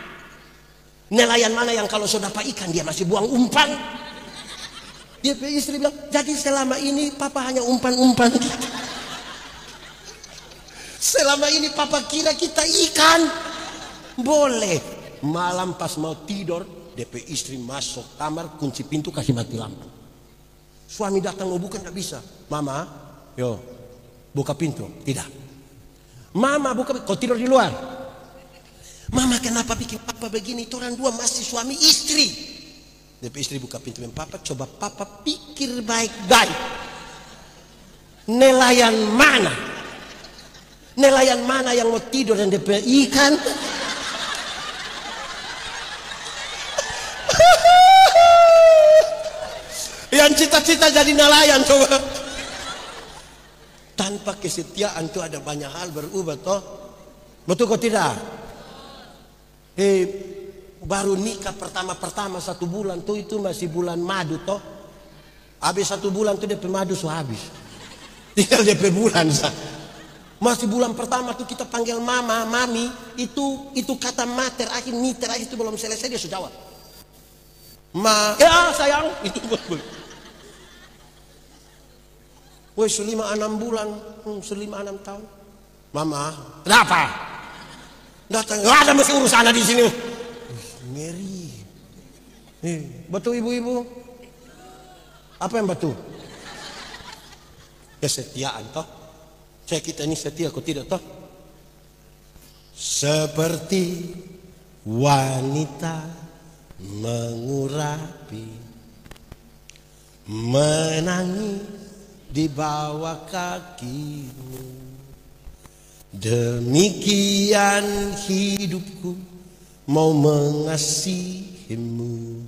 Nelayan mana yang kalau sudah dapat ikan dia masih buang umpan? Dia istri bilang, jadi selama ini papa hanya umpan-umpan. Selama ini papa kira kita ikan. Boleh. Malam pas mau tidur, DP istri masuk kamar, kunci pintu, kasih mati lampu. Suami datang mau buka, nggak bisa. Mama, yo buka pintu. Tidak. Mama buka pintu, kau tidur di luar. Mama kenapa bikin papa begini? Itu orang dua masih suami istri. DP istri buka pintu, papa coba papa pikir baik-baik. Nelayan mana? Nelayan mana yang mau tidur dan DP ikan? Yang cita-cita jadi nelayan coba. Tanpa kesetiaan tuh ada banyak hal berubah toh. Betul kok tidak? Baru nikah pertama 1 bulan tuh itu masih bulan madu toh. Habis 1 bulan tuh DP madu sudah habis. Tinggal DP bulan sah. Masih bulan pertama tuh kita panggil mama, mami, itu kata mater akhir miter akhir itu belum selesai dia sudah jawab. Ya sayang, itu betul. Woi, 5-6 bulan, 5-6 tahun. Mama, kenapa? Datang, nggak ada masih urusan di sini. Ngeri. Betul ibu-ibu? Apa yang betul? Kesetiaan toh. Saya kita ini setia kok tidak toh? Seperti wanita mengurapi, menangis di bawah kakimu. Demikian hidupku mau mengasihimu.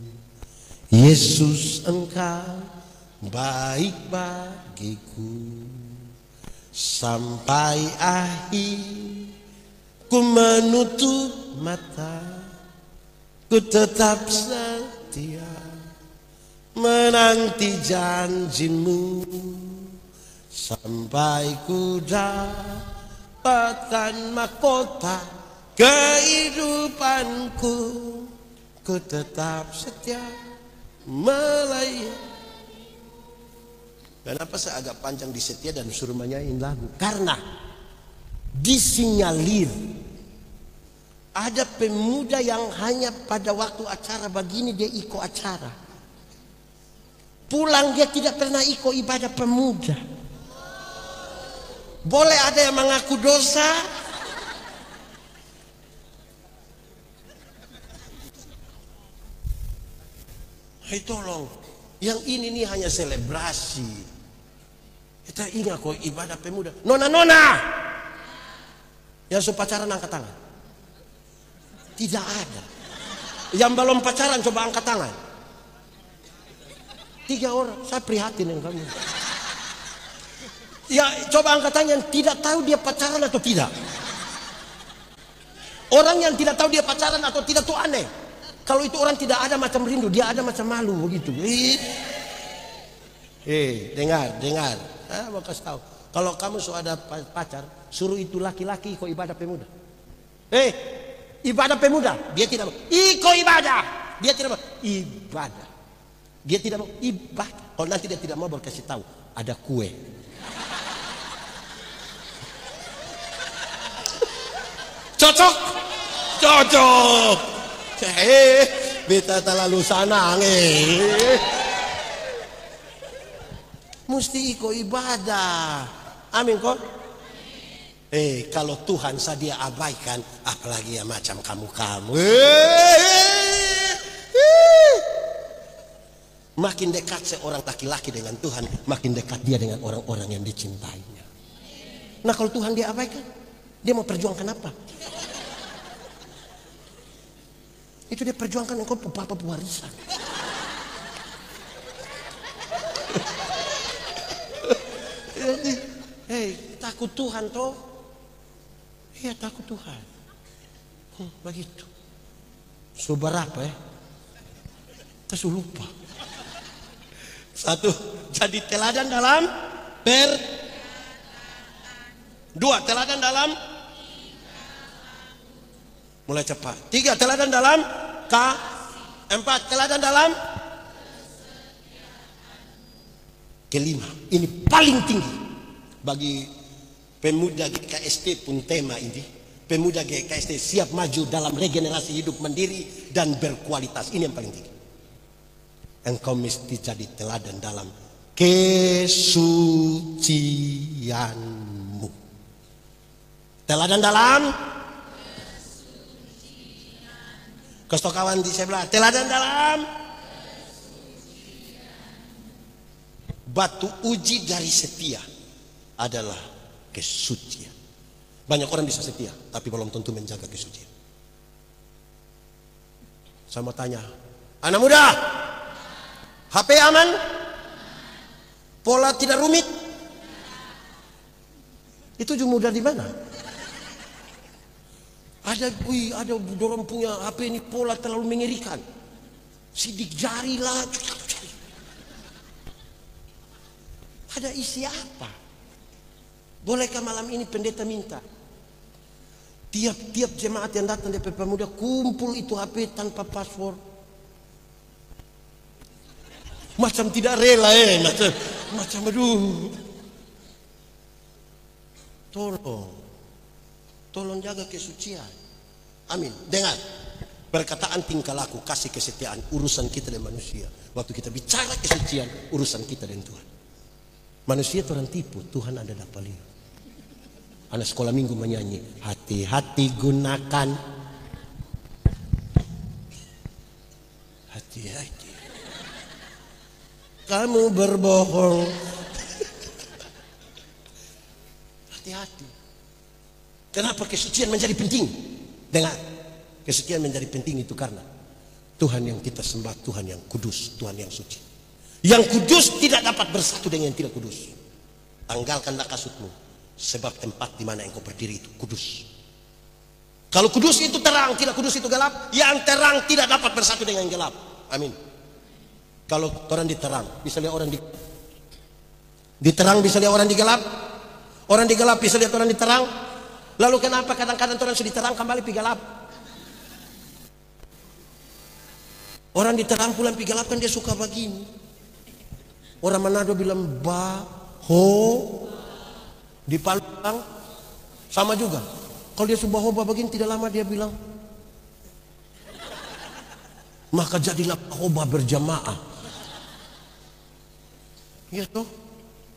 Yesus, engkau baik bagiku. Sampai akhir ku menutup mata, ku tetap setia menanti janjimu. Sampai ku dapatkan mahkota kehidupanku, ku tetap setia melayani. Kenapa saya agak panjang di setia dan suruh menyanyiin lagu? Karena disinyalir ada pemuda yang hanya pada waktu acara begini dia ikut acara. Pulang dia tidak pernah ikut ibadah pemuda. Boleh ada yang mengaku dosa? Hai tolong, yang ini nih hanya selebrasi. Kita ingat kok ibadah pemuda. Nona-nona yang sudah pacaran angkat tangan. Tidak ada. Yang belum pacaran coba angkat tangan. 3 orang. Saya prihatin dengan kamu. Ya coba angkat tangan yang tidak tahu dia pacaran atau tidak. Orang yang tidak tahu dia pacaran atau tidak tuh aneh. Kalau itu orang tidak ada macam rindu, dia ada macam malu begitu. Dengar. Mau kasih tahu. Kalau kamu sudah ada pacar, suruh itu laki-laki ikut ibadah pemuda. Ibadah pemuda, dia tidak mau. Ikut ibadah, dia tidak mau. Ibadah, dia tidak mau ibadah. Kalau nanti dia tidak mau, baru kasih tahu ada kue. Cocok. Beta terlalu sanang. Mesti ikut ibadah. Amin kok. Kalau Tuhan saja abaikan, apalagi ya macam kamu. Makin dekat seorang laki-laki dengan Tuhan, makin dekat dia dengan orang-orang yang dicintainya. Nah kalau Tuhan dia abaikan, dia mau perjuangkan apa? Itu dia perjuangkan engkau papa pewarisan. Takut Tuhan toh. Iya, takut Tuhan. Begitu. Seberapa ya? Kita lupa. Satu, jadi teladan dalam dua, teladan dalam mulai cepat. Tiga, teladan dalam empat, teladan dalam kelima. Ini paling tinggi bagi pemuda GKST pun tema ini. Pemuda GKST siap maju dalam regenerasi hidup mandiri dan berkualitas. Ini yang paling tinggi. Engkau mesti jadi teladan dalam kesucianmu. Teladan dalam Kasih kawan di sebelah, teladan dalam batu uji dari setia adalah kesucian. Banyak orang bisa setia, tapi belum tentu menjaga kesucian. Saya mau tanya, anak muda, HP aman? Pola tidak rumit? Itu mudah di mana? Ada dorong punya HP ini pola terlalu mengerikan. Sidik jari lah. Ada isi apa? Bolehkah malam ini pendeta minta tiap jemaat yang datang dari pemuda kumpul itu HP tanpa password? Macam tidak rela macam aduh. Tolong jaga kesucian. Amin. Dengar perkataan tingkah laku, kasih kesetiaan, urusan kita dengan manusia. Waktu kita bicara kesucian, urusan kita dengan Tuhan. Manusia itu orang tipu, Tuhan ada dapat lihat. Anak sekolah minggu menyanyi, hati-hati gunakan, hati-hati kamu berbohong, hati-hati. Kenapa kesucian menjadi penting? Dengar, kesucian menjadi penting itu karena Tuhan yang kita sembah, Tuhan yang kudus, Tuhan yang suci. Yang kudus tidak dapat bersatu dengan yang tidak kudus. Tanggalkanlah kasutmu, sebab tempat di mana engkau berdiri itu kudus. Kalau kudus itu terang, tidak kudus itu gelap. Yang terang tidak dapat bersatu dengan yang gelap. Amin. Kalau orang diterang, bisa lihat orang diterang, bisa lihat orang di gelap. Orang di gelap bisa lihat orang diterang. Lalu kenapa kadang-kadang orang sudah diterang kembali pi gelap? Orang diterang pulang pi gelap kan dia suka begini. Orang Manado bilang di Palembang sama juga. Kalau dia sudah begini tidak lama dia bilang, maka jadilah hoba berjamaah. Ya toh,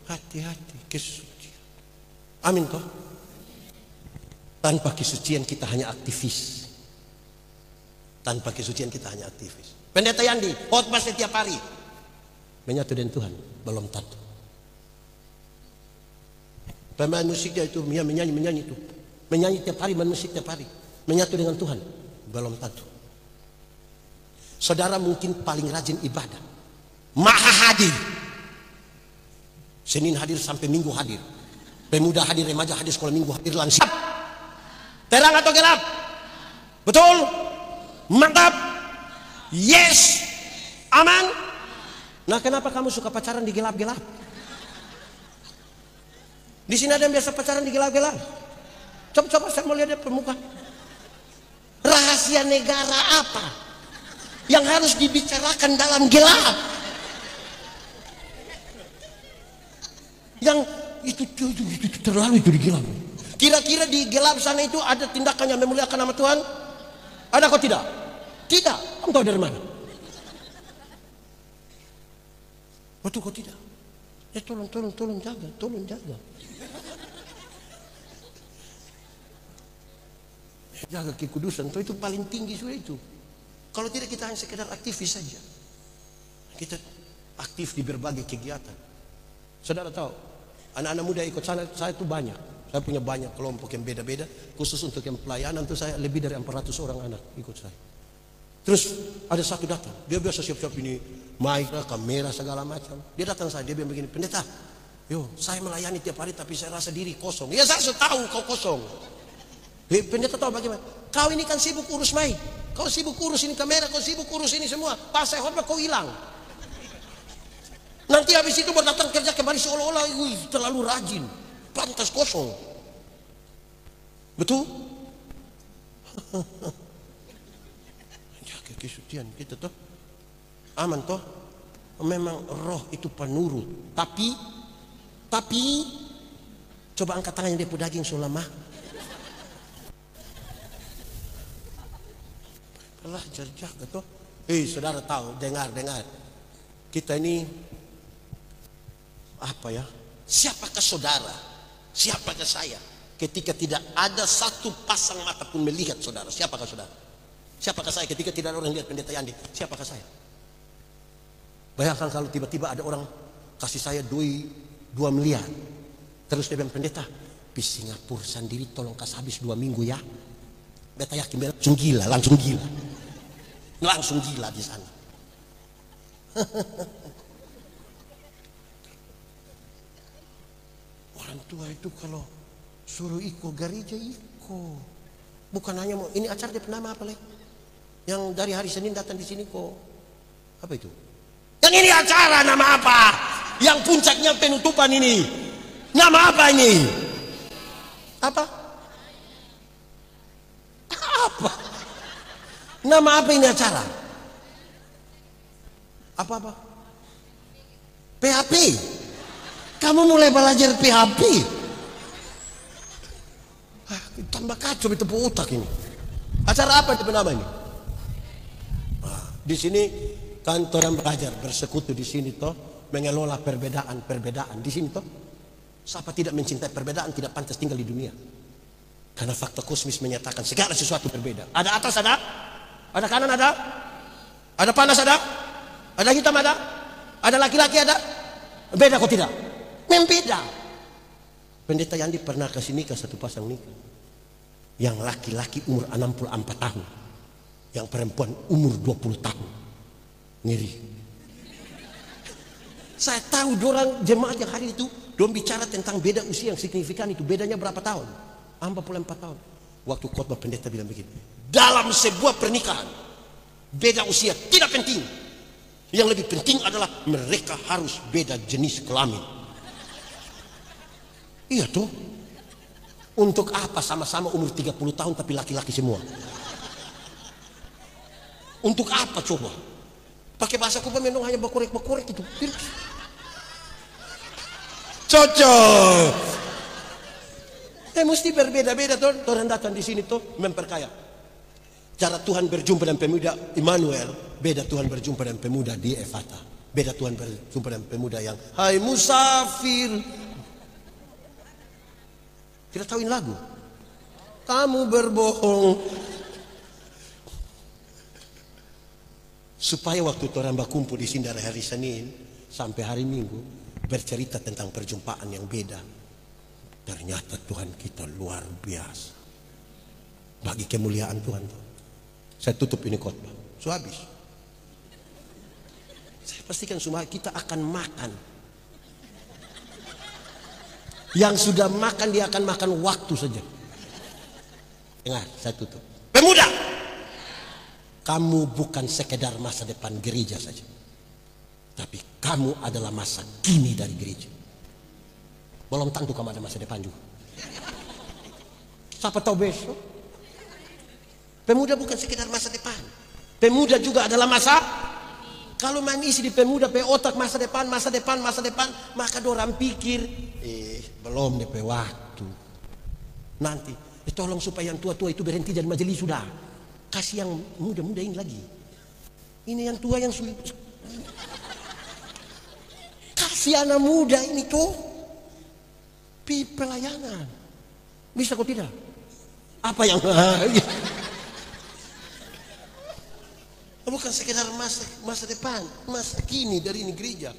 hati-hati kesucian. Amin toh. Tanpa kesucian kita hanya aktivis. Tanpa kesucian kita hanya aktivis. Pendeta Yandi khotbah setiap hari, menyatu dengan Tuhan belum tentu. Pemain musiknya itu menyanyi itu, menyanyi tiap hari, main musik tiap hari, menyatu dengan Tuhan belum tentu. Saudara mungkin paling rajin ibadah, maha hadir, Senin hadir sampai Minggu hadir, pemuda hadir, remaja hadir, sekolah minggu hadir, langsung. Terang atau gelap? Betul? Mantap? Yes? Aman? Nah, kenapa kamu suka pacaran di gelap-gelap? Di sini ada yang biasa pacaran di gelap-gelap. Coba saya mau lihat dia pemuka. Rahasia negara apa yang harus dibicarakan dalam gelap? Yang itu terlalu itu di gelap. Kira-kira di gelap sana itu ada tindakan yang memuliakan nama Tuhan? Ada kok tidak? Tidak. Kamu tahu dari mana? Waktu kok tidak? Ya tolong jaga, tolong jaga. Jaga kekudusan, itu paling tinggi sudah itu. Kalau tidak kita hanya sekedar aktivis saja. Kita aktif di berbagai kegiatan. Saudara tahu, anak-anak muda ikut saya itu banyak. Saya punya banyak kelompok yang beda-beda. Khusus untuk yang pelayanan itu saya lebih dari 400 orang anak ikut saya. Terus ada satu datang, dia biasa siap-siap ini mic, kamera segala macam. Dia datang saya, dia bilang begini, pendeta, yo saya melayani tiap hari tapi saya rasa diri kosong. Ya saya sudah tahu kau kosong. Pendeta tahu bagaimana? Kau ini kan sibuk urus mic, kau sibuk urus ini kamera, kau sibuk urus ini semua. Pas saya khotbah kau hilang. Nanti habis itu baru datang kerja kembali seolah-olah terlalu rajin, pantas kosong. Betul? Jaga kesucian kita toh, aman toh. Memang roh itu penurut, tapi coba angkat tangannya dia daging sulama. Belajar jaga toh. Saudara tahu, dengar. Kita ini apa ya? Siapakah saudara? Siapakah saya? Ketika tidak ada satu pasang mata pun melihat saudara, siapakah saudara? Siapakah saya ketika tidak ada orang lihat pendeta Yandi? Siapakah saya? Bayangkan kalau tiba-tiba ada orang kasih saya 2 miliar. Terus dia bilang, pendeta, di Singapura sendiri tolong kasih habis 2 minggu ya. Beta yakin langsung gila. Langsung gila di sana. Orang tua itu kalau suruh iko gereja iko. Bukan hanya mau ini acara dia nama apa lagi? Yang dari hari Senin datang di sini kok. Apa itu? Yang ini acara nama apa? Yang puncaknya penutupan ini. Nama apa ini? Apa? Apa? Nama apa ini acara? Apa? PHP. Kamu mulai belajar PHP. Tambah kacau itu otak ini. Acara apa itu nama ini? Di sini kantor yang belajar bersekutu di sini toh, mengelola perbedaan di sini toh. Siapa tidak mencintai perbedaan tidak pantas tinggal di dunia. Karena fakta kosmis menyatakan segala sesuatu berbeda. Ada atas ada kanan ada panas ada hitam ada laki-laki ada. Beda kok tidak? Membeda. Pendeta Yandi pernah kasih nikah satu pasang nikah. Yang laki-laki umur 64 tahun. Yang perempuan umur 20 tahun. Ngeri. Saya tahu dorang jemaat yang hari itu dorang bicara tentang beda usia yang signifikan itu. Bedanya berapa tahun? 44 tahun. Waktu khotbah pendeta bilang begini, dalam sebuah pernikahan beda usia tidak penting. Yang lebih penting adalah mereka harus beda jenis kelamin. Iya tuh. Untuk apa sama-sama umur 30 tahun tapi laki-laki semua? Untuk apa coba? Pakai bahasa Kuba memang hanya berkorek-berkorek itu. Cocok. Mesti berbeda-beda tuh. Orang datang di sini tuh memperkaya. Cara Tuhan berjumpa dengan pemuda Immanuel, beda Tuhan berjumpa dengan pemuda di Efata. Beda Tuhan berjumpa dengan pemuda yang hai musafir. Tidak tahuin lagu. Kamu berbohong. Supaya waktu orang berkumpul di sini dari hari Senin sampai hari Minggu bercerita tentang perjumpaan yang beda. Ternyata Tuhan kita luar biasa. Bagi kemuliaan Tuhan. Saya tutup ini khotbah. So habis. Saya pastikan semua kita akan makan. Yang sudah makan dia akan makan waktu saja. Dengar, saya tutup. Pemuda, kamu bukan sekedar masa depan gereja saja, tapi kamu adalah masa kini dari gereja. Belum tentu kamu ada masa depan juga. Siapa tahu besok. Pemuda bukan sekedar masa depan. Pemuda juga adalah masa. Kalau main isi di pemuda pe otak masa depan, maka dorang pikir belum DP waktu. Nanti tolong supaya yang tua-tua itu berhenti jadi majelis sudah. Kasih yang muda-muda ini lagi. Ini yang tua yang kasih anak muda ini tuh pelayanan. Bisa kok tidak? Apa yang bukan sekedar masa depan, masa kini dari ini gereja.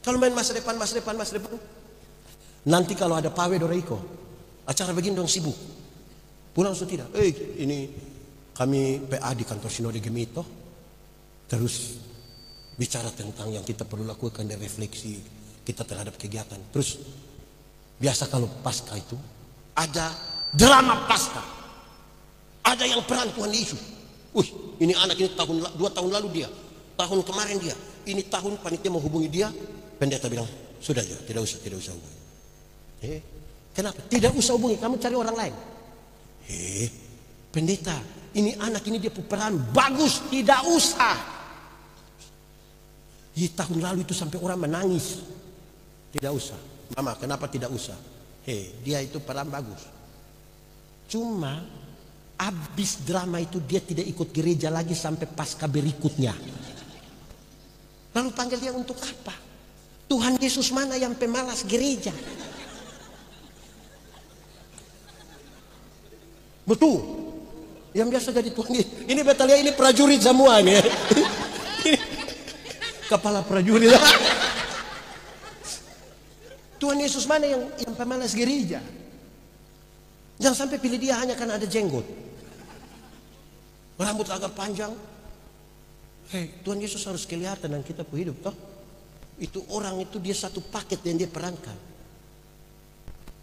Kalau main masa depan. Nanti kalau ada pawe doreiko, acara begini dong sibuk. Pulang sudah tidak. Ini kami PA di kantor Sinode Gemito. Terus bicara tentang yang kita perlu lakukan dan refleksi kita terhadap kegiatan. Terus biasa kalau pasca itu ada drama pasca. Ada yang peran Tuhan Yesus. Wih, ini anak ini 2 tahun lalu dia, tahun kemarin dia, ini tahun panitia mau hubungi dia, pendeta bilang sudah ya, tidak usah hubungi. Kenapa? Tidak usah hubungi, kamu cari orang lain. Pendeta, ini anak ini dia peran bagus, tidak usah. Di tahun lalu itu sampai orang menangis. Tidak usah. Mama, kenapa tidak usah? Dia itu peran bagus. Cuma habis drama itu dia tidak ikut gereja lagi sampai pasca berikutnya. Lalu panggil dia untuk apa? Tuhan Yesus mana yang pemalas gereja? Betul. Yang biasa jadi Tuhan Yesus. Ini Betalia ini prajurit semua nih. Kepala prajurit. Tuhan Yesus mana yang pemalas gereja? Jangan sampai pilih dia hanya karena ada jenggot, rambut agak panjang. Tuhan Yesus harus kelihatan dalam kita hidup toh. Itu orang itu dia satu paket yang dia perankan.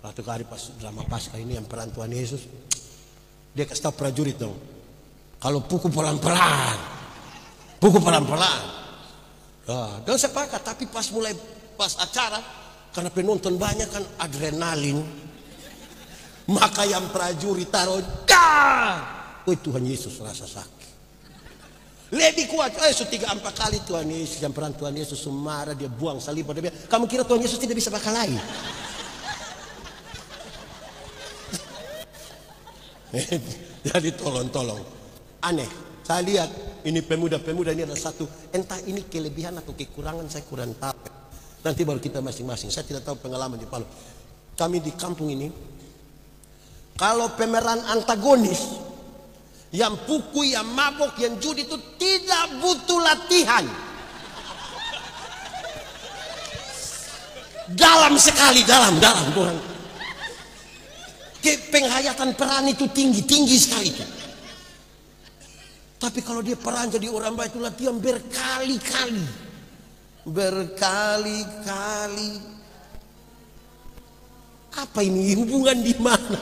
Waktu kali pas drama Paskah ini yang peran Tuhan Yesus, dia kasih tahu prajurit dong, kalau pukul pelan-pelan, dan sepakat. Tapi pas acara, karena penonton banyak kan adrenalin, maka yang prajurit taruh, Tuhan Yesus rasa sakit. Lebih kuat, 3-4 kali Tuhan Yesus, yang peran Tuhan Yesus marah, dia buang salib, dia bilang, kamu kira Tuhan Yesus tidak bisa bakal lain? Jadi tolong, aneh. Saya lihat ini pemuda-pemuda ini ada satu, entah ini kelebihan atau kekurangan, saya kurang tahu. Nanti baru kita masing-masing. Saya tidak tahu pengalaman di Palu. Kami di kampung ini, kalau pemeran antagonis, yang pukul, yang mabok, yang judi itu tidak butuh latihan. Dalam sekali, dalam orang. Penghayatan peran itu tinggi sekali itu. Tapi kalau dia peran jadi orang baik itu latihan berkali-kali. Apa ini hubungan di mana?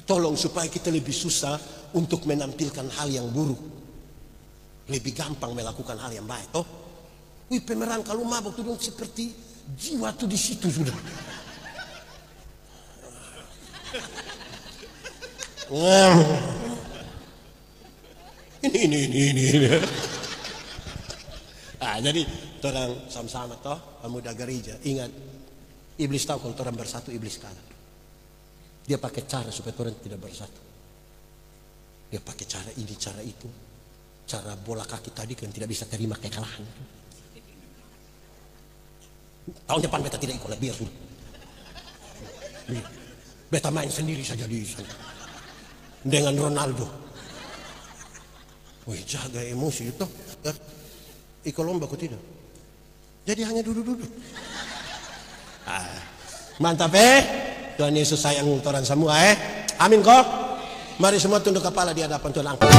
Tolong supaya kita lebih susah untuk menampilkan hal yang buruk, lebih gampang melakukan hal yang baik. Pemeran kalau mabuk itu seperti jiwa tuh di situ sudah. Ini. Jadi orang sama-sama toh pemuda gereja. Ingat, iblis tahu kalau orang bersatu, iblis kalah. Dia pakai cara supaya orang tidak bersatu. Dia pakai cara ini, cara itu, cara bola kaki tadi kan tidak bisa terima kekalahan. Tahun depan beta tidak ikut, biar sudah. Beta main sendiri saja di sana dengan Ronaldo. Jaga emosi itu. Ikut lomba kok tidak. Jadi hanya duduk-duduk. Mantap Tuhan Yesus sayang orang semua Amin kok. Mari semua tunduk kepala di hadapan Tuhan angkat.